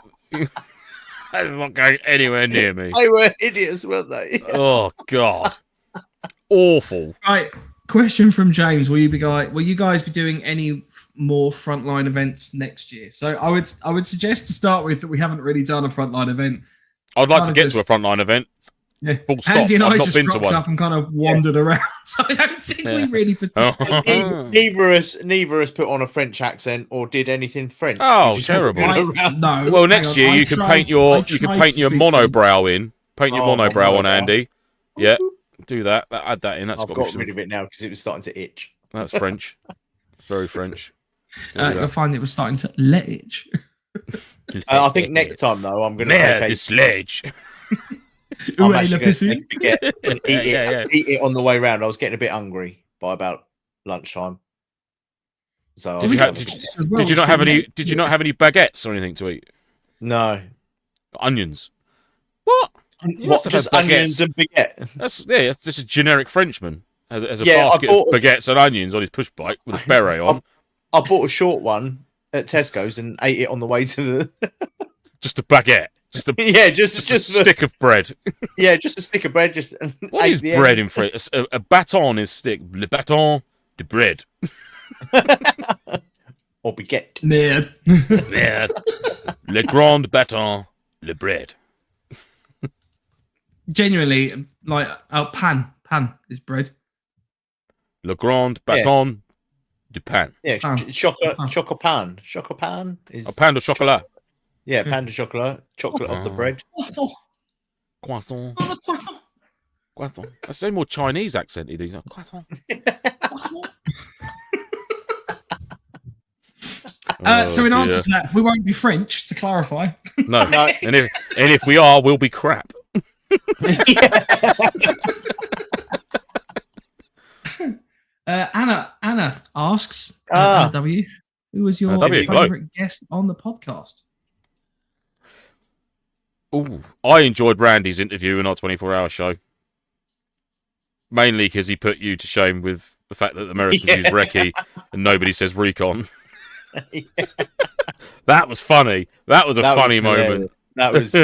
That's not going anywhere near me. They were idiots, weren't they? Oh, God. Awful. Right. Question from James: Will you guys be doing any more frontline events next year? So I would suggest to start with that we haven't really done a frontline event. I'd like to Kind get of to a frontline event. Yeah. Full stop. Andy and I I've not just been to rocked one. up and kind of wandered around. So I don't think we really participated. Neither us put on a French accent or did anything French. Oh, We just terrible. went around. No. Well, hang next on, year I you can tried- paint your I you can tried paint to your speak monobrow in. Paint your Oh, monobrow on, monobrow. Andy. Yeah, do that. Add that in. That's I've got got rid of it now because it was starting to itch. That's French. Very French. You'll find it was starting to let itch. I think next time though, I'm going to Near take the sledge. Ooh, I'm hey, actually la gonna pissy. take a baguette and eat it. Yeah. Eat it on the way round. I was getting a bit hungry by about lunchtime. So Did I you, was have, having did, a bit- As well, did you not have any? Did you not have any baguettes or anything to eat? No. Onions. What? You must What? have Just had onions baguettes. and baguette. That's just a generic Frenchman. Has a Yeah, I basket bought- of baguettes and onions on his push bike with a beret on. I bought a short one at Tesco's and ate it on the way to the. Just a baguette. Just a Yeah, just a stick of bread. Yeah, just a stick of bread. Just What ate is the bread end. in French? A bâton is stick. Le bâton de bread. Or baguette. Yeah. Merde. Le grand bâton, le bread. Genuinely, like pan is bread. Le grand bâton de pain. Yeah, Pan. chocopan. Chocopan is A pain de chocolat. yeah, pan de chocolat, chocolate of the Oh. bread. Croissant. Croissant. That's so more Chinese accenty. These are croissant. So in Oh, answer dear. to that, we won't be French, to clarify. No. No. And if we are, we'll be crap. Anna asks, Ah. Anna W, who was your Anna W, hello. favourite guest on the podcast? Ooh, I enjoyed Randy's interview in our 24-hour show. Mainly because he put you to shame with the fact that Americans use recce and nobody says recon. That was funny. That was a That was funny hilarious. moment. That was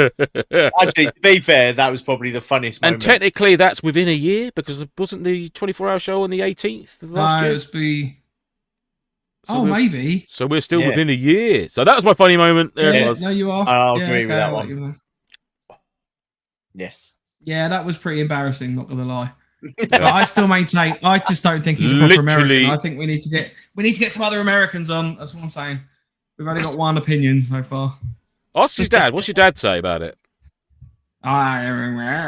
actually, to be fair, that was probably the funniest And moment. technically, that's within a year because it wasn't the 24-hour show on the 18th of last No, it year. was be Oh, maybe. So we're still within a year. So that was my funny moment. There it was. No, you are. I'll agree with that I'll let one. you know. Yes. Yeah, that was pretty embarrassing. Not gonna lie. But I still maintain. I just don't think he's a proper American. I think we need to get some other Americans on. That's what I'm saying. We've only got one opinion so far. Ask your dad. What's your dad say about it? Oh,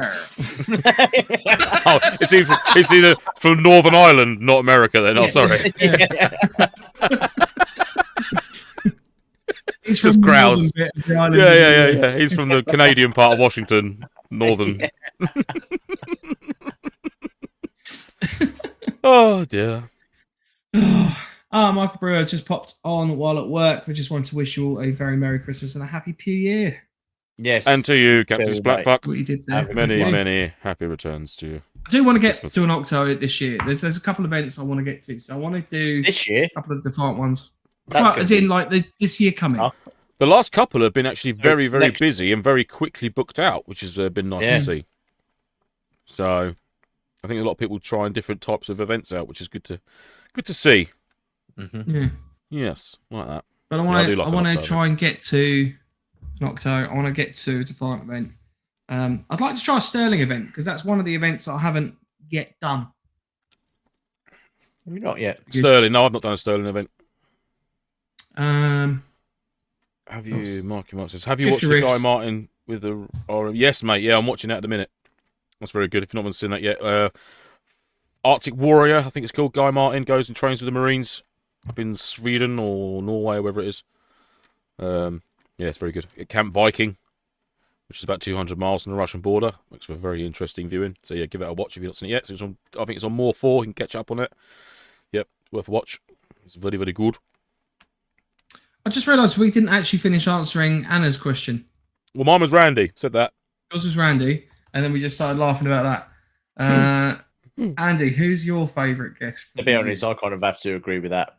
is he from Northern Ireland, not America? Then, oh, sorry. He's from Just the growls. northern bit of the island. Yeah. He's from the Canadian part of Washington, northern. Oh dear. Michael Brewer just popped on while at work. We just wanted to wish you all a very Merry Christmas and a Happy New Year. Yes. And to you, Captain Splatfuck. What you did there. Many happy returns to you. I do want to get Christmas. to an Octo this year. There's a couple of events I want to get to. So I want to do This year? a couple of different ones. That's As in, like, this year coming. Oh. The last couple have been actually very busy and very quickly booked out, which has been nice to see. So I think a lot of people trying different types of events out, which is good to see. Mm-hmm. Yeah. Yes, like that. But I want to try and get to an Octo. I want to get to a Defiant event. I'd like to try a Sterling event because that's one of the events I haven't yet done. Not yet. Sterling. No, I've not done a Sterling event. Have you, Marky Mark says, have you watched the Guy Martin with the... yes, mate. Yeah, I'm watching that at the minute. That's very good. If you've not seen that yet. Arctic Warrior, I think it's called. Guy Martin goes and trains with the Marines up in Sweden or Norway, or wherever it is. Yeah, it's very good. Camp Viking, which is about 200 miles from the Russian border. Makes for a very interesting viewing. So yeah, give it a watch if you've not seen it yet. So I think it's on More 4. You can catch up on it. Yep, it's worth a watch. It's very, very good. I just realised we didn't actually finish answering Anna's question. Well, mine was Randy. Said that. Yours was Randy, and then we just started laughing about that. Andy, who's your favourite guest? To be honest, I kind of have to agree with that.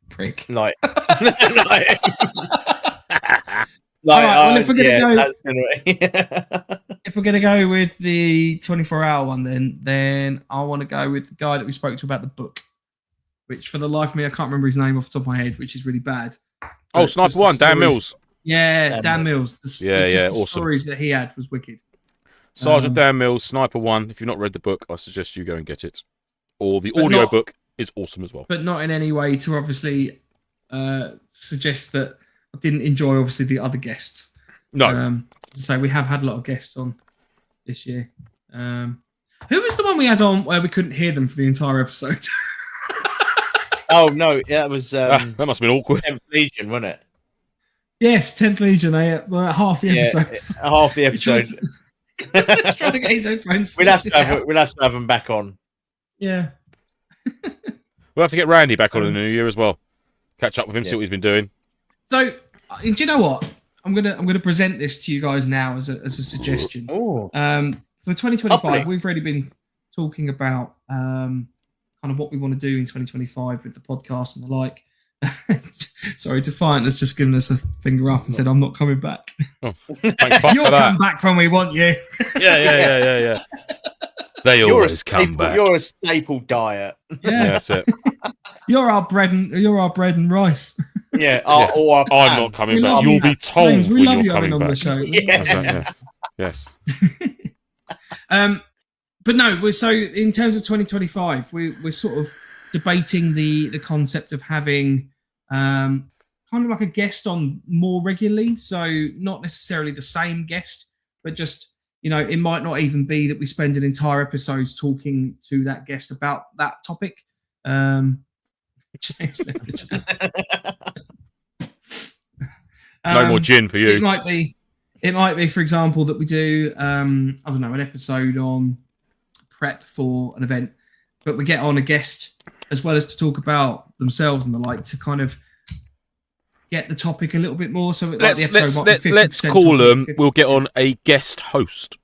Prick. Like, well, if we're gonna go, if we're gonna go with the 24-hour one, then I want to go with the guy that we spoke to about the book, which for the life of me I can't remember his name off the top of my head, which is really bad. Oh, Sniper One, Dan Mills. Yeah, Dan Mills. The awesome. Stories that he had was wicked. Sergeant Dan Mills, Sniper One. If you've not read the book, I suggest you go and get it. Or the audio book is awesome as well. But not in any way to obviously suggest that I didn't enjoy obviously the other guests. No. So we have had a lot of guests on this year. Who was the one we had on where we couldn't hear them for the entire episode? Oh no, that was that must have been awkward. 10th Legion, wasn't it? Yes, 10th Legion. Half the episode. Half the episode. Trying to get his headphones. We'll have to have them back on. Yeah. We'll have to get Randy back on in the new year as well. Catch up with him, see what he's been doing. So, do you know what? I'm gonna present this to you guys now as a suggestion. Oh. For 2025, we've already been talking about kind of what we want to do in 2025 with the podcast and the like. Sorry, Defiant has just given us a finger up and said, "I'm not coming back." Oh, thanks, You'll come back when we want you. Yeah. They always come back. You're a staple diet. Yeah, that's it. You're our bread and rice. Yeah. I'm not coming back. You'll be told James, we when love you're you coming on back. the show. Yeah. Yes. But no, so in terms of 2025, we're sort of debating the concept of having kind of like a guest on more regularly. So not necessarily the same guest, but just, it might not even be that we spend an entire episode talking to that guest about that topic. James left the chat. No more gin for you. It might be, for example, that we do, an episode on prep for an event, but we get on a guest as well as to talk about themselves and the like to kind of get the topic a little bit more. So let's call them. We'll get on a guest host.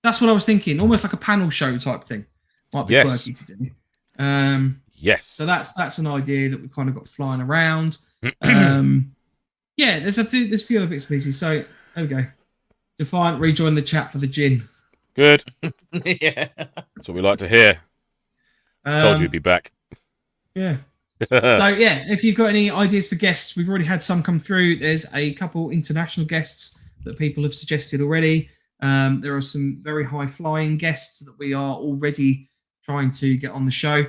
That's what I was thinking. Almost like a panel show type thing. Might be quirky to do. Yes. So that's an idea that we kind of got flying around. There's a few other bits and pieces. So there we go. Defiant, rejoin the chat for the gin. Good. Yeah. That's what we like to hear. Told you he'd be back. Yeah. So yeah, if you've got any ideas for guests, we've already had some come through. There's a couple international guests that people have suggested already. There are some very high flying guests that we are already trying to get on the show.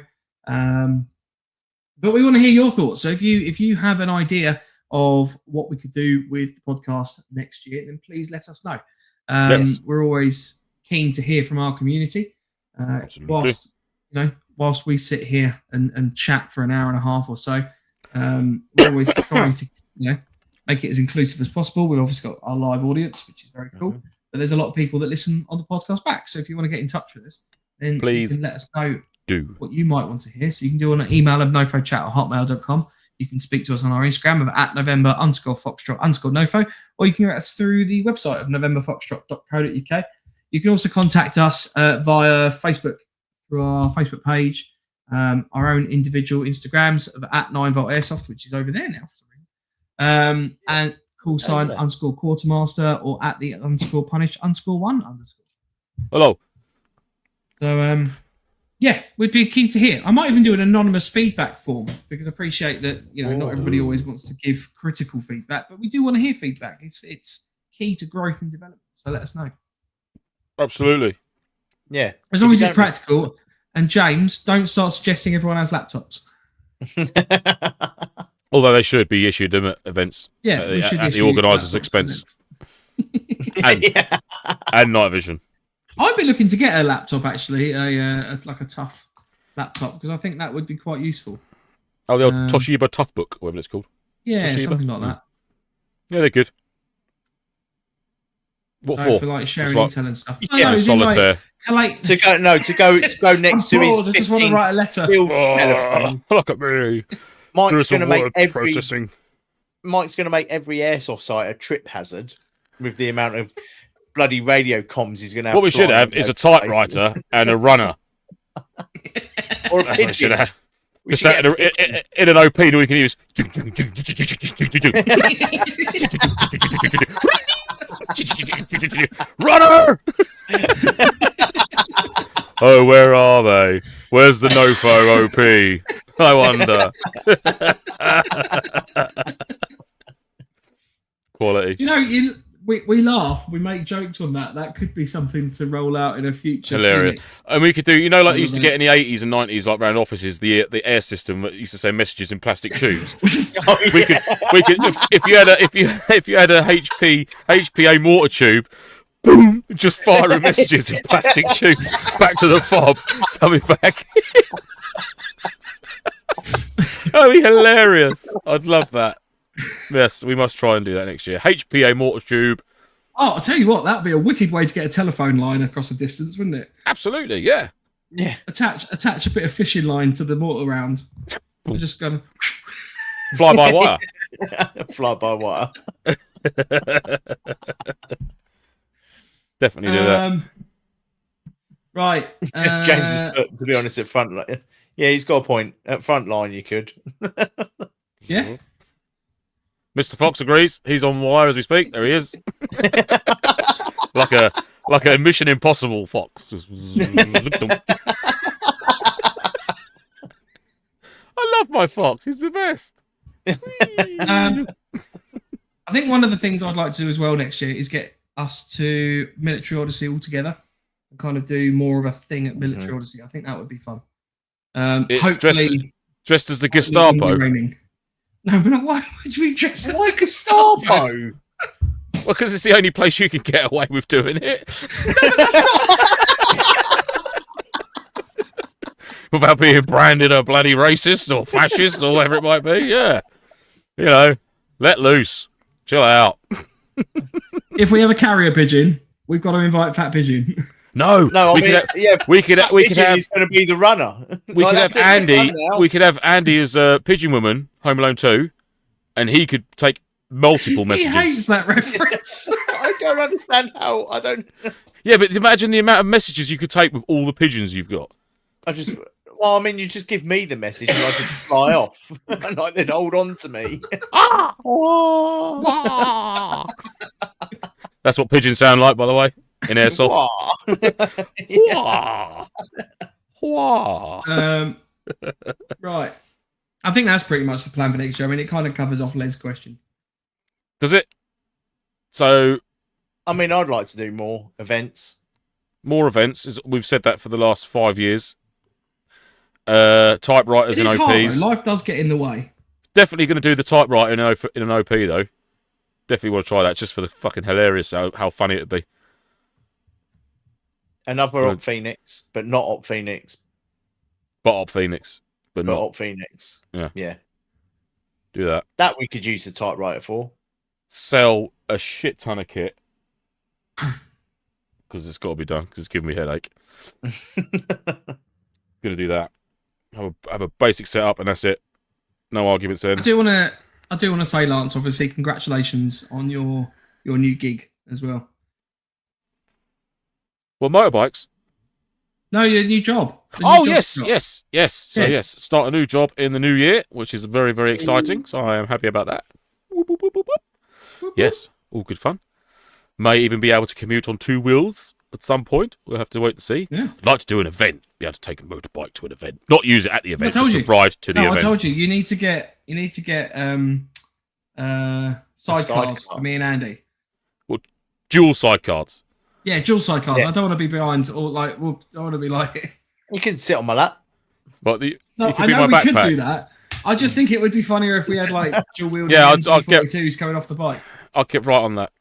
But we want to hear your thoughts. So if you have an idea of what we could do with the podcast next year, then please let us know. Yes. We're always keen to hear from our community. Whilst we sit here and chat for an hour and a half or so, we're always trying to make it as inclusive as possible. We've obviously got our live audience, which is very cool. Mm-hmm. But there's a lot of people that listen on the podcast back. So if you want to get in touch with us, then please you can let us know do what you might want to hear. So you can do an email of nofochat@hotmail.com. You can speak to us on our Instagram of @November_Foxtrot_NoFo, or you can get us through the website of novemberfoxtrot.co.uk. You can also contact us via Facebook, through our Facebook page, our own individual Instagrams of @9voltairsoft, which is over there now for some reason, and callsign _quartermaster, or @the_punished_1_. Hello. So yeah, we'd be keen to hear. I might even do an anonymous feedback form, because I appreciate that not everybody always wants to give critical feedback, but we do want to hear feedback. It's key to growth and development. So let us know. Absolutely. Yeah. As long as it's practical. And James, don't start suggesting everyone has laptops. Although they should be issued them at events. Yeah, at the organiser's expense. and night vision. I've been looking to get a laptop, actually, like a tough laptop, because I think that would be quite useful. Oh, the old Toshiba Toughbook, whatever it's called. Yeah, Toshiba? something like that. Yeah, they're good. What for? For like sharing intel and stuff. Yeah, solitaire. To go next to his. I just want to write a letter. Look at me. Mike's going to make every airsoft site a trip hazard with the amount of bloody radio comms he's going to have. What we should have is a typewriter and a runner. Or a pigeon. In an OP, we can use. Runner! Oh, where are they? Where's the NoFo OP? I wonder. Quality. We laugh, we make jokes on that. That could be something to roll out in a future. Hilarious. Phoenix. And we could do, like they used to get in the 80s and 90s, like around offices, the air system that used to say messages in plastic tubes. We could if you had a HPA mortar tube, boom, just firing messages in plastic tubes back to the fob, coming back. That'd be hilarious. I'd love that. Yes, we must try and do that next year. HPA mortar tube. Oh, I'll tell you what, that'd be a wicked way to get a telephone line across a distance, wouldn't it? Absolutely, yeah. Yeah. Attach a bit of fishing line to the mortar round. We're just going fly by wire. Fly by wire. Definitely do that. Right. James is put, to be honest, at front line. Yeah, he's got a point. At front line, you could. Yeah. Mr. Fox agrees. He's on wire as we speak. There he is. like a Mission Impossible Fox. I love my Fox. He's the best. I think one of the things I'd like to do as well next year is get us to Military Odyssey all together and kind of do more of a thing at Military Odyssey. I think that would be fun. Hopefully dressed as the Gestapo. No, but why would we dress as the Gestapo? Well, because it's the only place you can get away with doing it. No, but that's not. Without being branded a bloody racist or fascist or whatever it might be. Yeah. Let loose. Chill out. If we have a carrier pigeon, we've got to invite Fat Pigeon. No, we could have. He's going to be the runner. We could have Andy. We could have Andy as a pigeon woman, Home Alone 2, and he could take multiple messages. He hates that reference. I don't understand how. I don't. Yeah, but imagine the amount of messages you could take with all the pigeons you've got. Well, I mean, you just give me the message and I just fly off, and they'd hold on to me. That's what pigeons sound like, by the way, in Airsoft. Right. I think that's pretty much the plan for next year. I mean, it kind of covers off Les's question. Does it? So, I mean, I'd like to do more events. More events. We've said that for the last 5 years. Typewriters and OPs. Hard, though. Life does get in the way. Definitely going to do the typewriter in an OP, though. Definitely want to try that just for the fucking hilarious how funny it'd be. Another Op Phoenix, but not Op Phoenix. But Op Phoenix. But not Op Phoenix. Yeah. Do that. That we could use the typewriter for. Sell a shit ton of kit. Because it's got to be done, because it's giving me a headache. Gonna do that. Have a basic setup, and that's it. No arguments then. I do want to say, Lance, obviously, congratulations on your new gig as well. Well, motorbikes. No, your new job. Yes. So yes, start a new job in the new year, which is very, very exciting. So I am happy about that. Whoop, whoop, whoop, whoop, whoop. Yes, all good fun. May even be able to commute on 2 wheels at some point. We'll have to wait and see. Yeah. I'd like to do an event. Be able to take a motorbike to an event, not use it at the event. I told just you. to ride to the event. I told you. You need to get sidecars for me and Andy. Well, dual sidecars. Yeah, dual sidecars. Yeah. I don't want to be behind or like. Well, I want to be like. You can sit on my lap. But No, I know we could do that. I just think it would be funnier if we had like dual wheel. Yeah, I'll get 42s coming off the bike. I'll get right on that.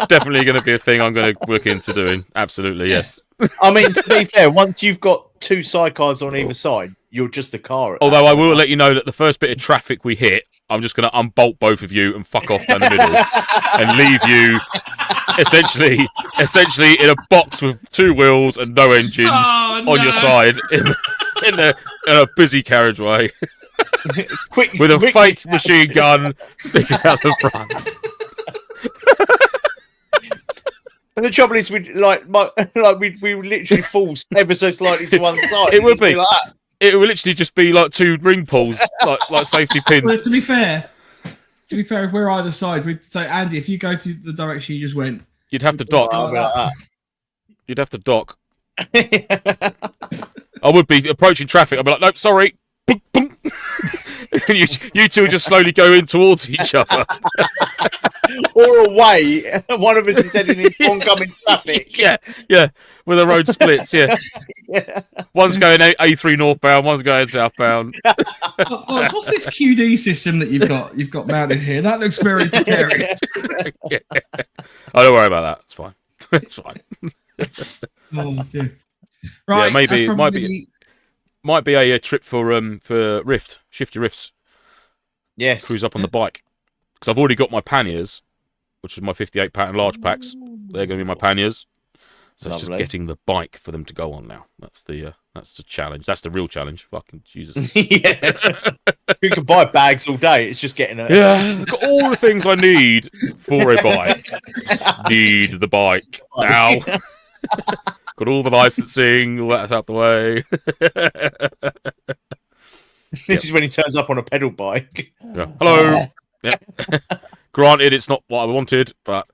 Definitely going to be a thing I'm going to look into doing. Absolutely, yes. I mean, to be fair, once you've got 2 sidecars on either side, you're just a car. Although I will let you know that the first bit of traffic we hit, I'm just going to unbolt both of you and fuck off down the middle and leave you essentially in a box with 2 wheels and no engine on your side in a busy carriageway with a fake machine gun sticking out the front. And the trouble is, we would literally fall ever so slightly to one side. It would be like that. It would literally just be like 2 ring pulls, like safety pins. Well, to be fair, if we're either side, we'd say, Andy, if you go to the direction you just went, you'd have to dock. You'd have to dock. I would be approaching traffic. I'd be like, nope, sorry. Boom, boom. you two would just slowly go in towards each other. Or away. One of us is heading into oncoming traffic. Yeah. Where the road splits, yeah. One's going A3 northbound, one's going southbound. What's this QD system that you've got mounted here? That looks very precarious. Yeah. Oh, don't worry about that. It's fine. It's fine. Oh dear. Right, yeah, maybe it might be a trip for Rift, Shifty Rifts. Yes. Cruise up on the bike. Because I've already got my panniers, which is my 58 pattern large packs. They're going to be my panniers. So it's just getting the bike for them to go on now. That's the challenge. That's the real challenge. Fucking Jesus. Yeah. You can buy bags all day. It's just getting it. Yeah. I've got all the things I need for a bike. Need the bike now. Got all the licensing. All that's out the way. This is when he turns up on a pedal bike. Yeah. Hello. Yeah. Granted, it's not what I wanted, but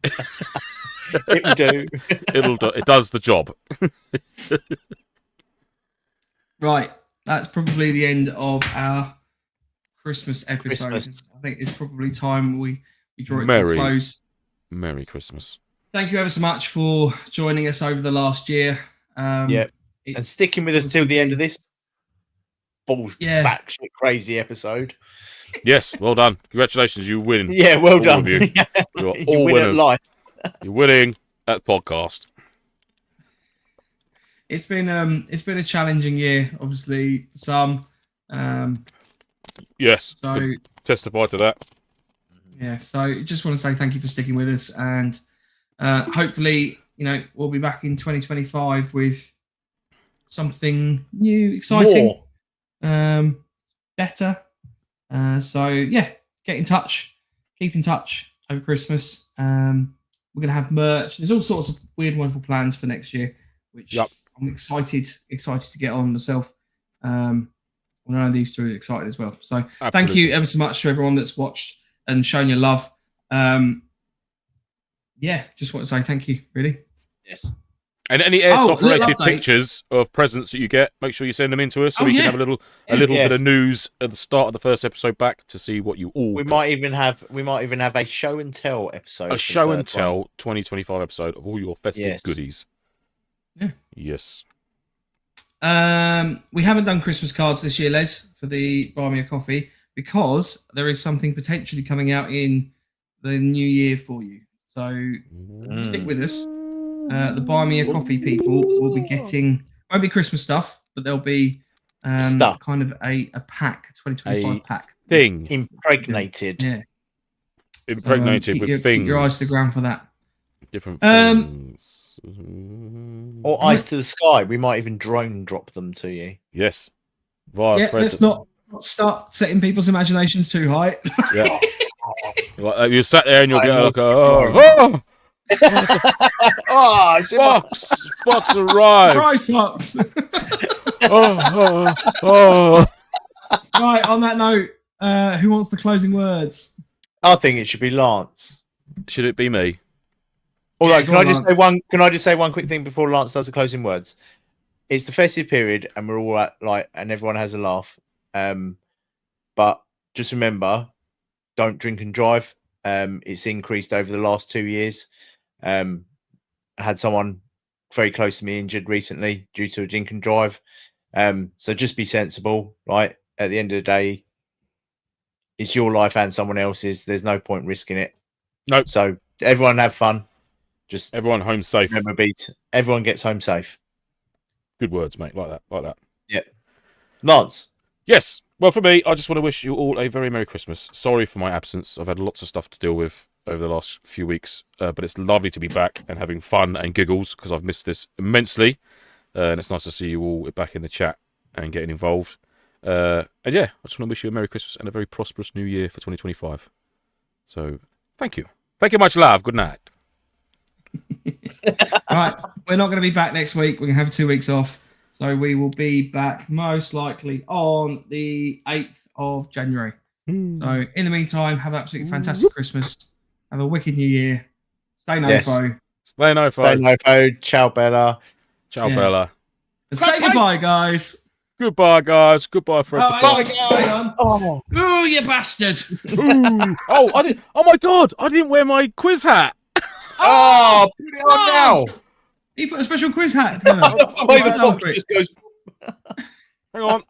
It'll do. It does the job. Right, that's probably the end of our Christmas episode. Christmas. I think it's probably time we draw it to a close. Merry Christmas. Thank you ever so much for joining us over the last year. Yeah, and sticking with us till the end of this batshit crazy episode. Yes, well done. Congratulations, you win. Yeah, well all done. Of you. You are You all win winners. at life. You're winning at podcast. It's been a challenging year, obviously for some. Yes. So testify to that. Yeah. So just want to say thank you for sticking with us, and hopefully, we'll be back in 2025 with something new, exciting, better. So yeah, get in touch, keep in touch over Christmas. We're gonna have merch. There's all sorts of weird, wonderful plans for next year, which I'm excited to get on myself. I know these two are excited as well. So Thank you ever so much to everyone that's watched and shown your love. Yeah, just want to say thank you, really. Yes. And any little Airsoft-related update. pictures of presents that you get, make sure you send them in to us so we yeah. can have a little bit of news at the start of the first episode back to see what you all. We might even have a show and tell episode. A show and tell 2025 episode of all your festive goodies. Yeah. Yes. We haven't done Christmas cards this year, Les, for the Buy Me a Coffee, because there is something potentially coming out in the new year for you. So stick with us. The Buy Me a Coffee people will be getting, won't be Christmas stuff, but there'll be kind of a pack, 2025 pack. Thing. Impregnated. Yeah. Impregnated with things. Keep your eyes to the ground for that. Different things. Or eyes to the sky. We might even drone drop them to you. Yes. Let's not start setting people's imaginations too high. Yeah. Like, you sat there and you'll get like, oh, Fox arrived. Christ, Fox. oh. Right, on that note, who wants the closing words? I think it should be Lance. Should it be me? Although, can I just say one quick thing before Lance does the closing words? It's the festive period, and we're all and everyone has a laugh. But just remember, don't drink and drive. It's increased over the last 2 years. I had someone very close to me injured recently due to a drink and drive. So just be sensible, right? At the end of the day, it's your life and someone else's. There's no point risking it. Nope. So everyone have fun. Just everyone home safe. Remember, everyone gets home safe. Good words, mate. Like that. Yeah. Lance. Yes. Well, for me, I just want to wish you all a very Merry Christmas. Sorry for my absence. I've had lots of stuff to deal with over the last few weeks, but it's lovely to be back and having fun and giggles because I've missed this immensely. And it's nice to see you all back in the chat and getting involved. And yeah, I just want to wish you a Merry Christmas and a very prosperous New Year for 2025. So, thank you. Thank you much, love. Good night. All right, we're not going to be back next week. We're going to have 2 weeks off. So we will be back most likely on the 8th of January. So in the meantime, have an absolutely fantastic Christmas. Have a wicked New Year. Stay NoFo. Yes. Stay NoFo. Stay NoFo. Ciao, Bella. Ciao, Bella. And say goodbye, guys. Goodbye, guys. Goodbye, Fred. Oh, you bastard. I didn't. Oh, my God. I didn't wear my quiz hat. Oh, put it on now. He put a special quiz hat together. The fox just goes. Hang on.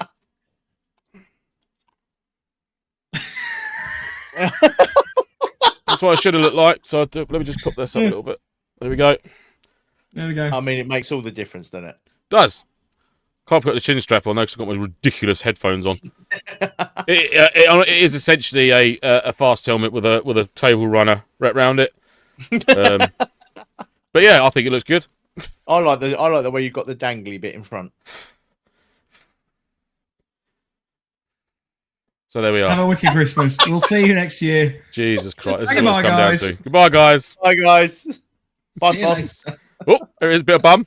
That's what I should have looked like. So let me just pop this up a little bit. There we go. There we go. I mean, it makes all the difference, doesn't it? Does. Can't put the chin strap on though because I've got my ridiculous headphones on. It is essentially a fast helmet with a table runner wrapped around it. But yeah, I think it looks good. I like the way you've got the dangly bit in front. So there we are. Have a wicked Christmas. We'll see you next year. Jesus Christ. This is Goodbye, what it's come guys. down to. Goodbye, guys. Bye, guys. Bye, Bob. Oh, there is a bit of bum.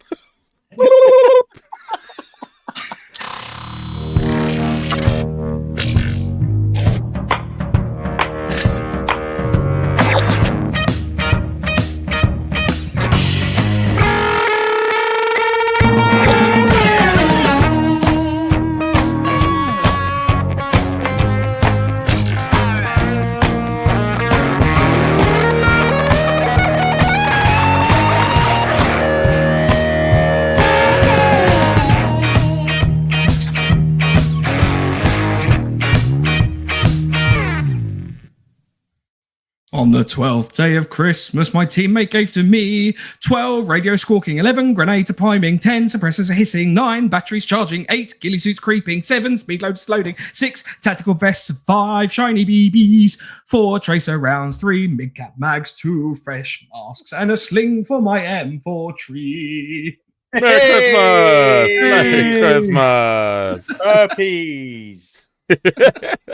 On the 12th day of Christmas, my teammate gave to me 12 radio squawking, 11 grenades priming, 10 suppressors hissing, 9 batteries charging, 8 ghillie suits creeping, 7 speed loads loading, 6 tactical vests, 5 shiny BBs, 4 tracer rounds, 3 mid-cap mags, 2 fresh masks, and a sling for my M4 tree. Merry Christmas! Merry Christmas! Herpes!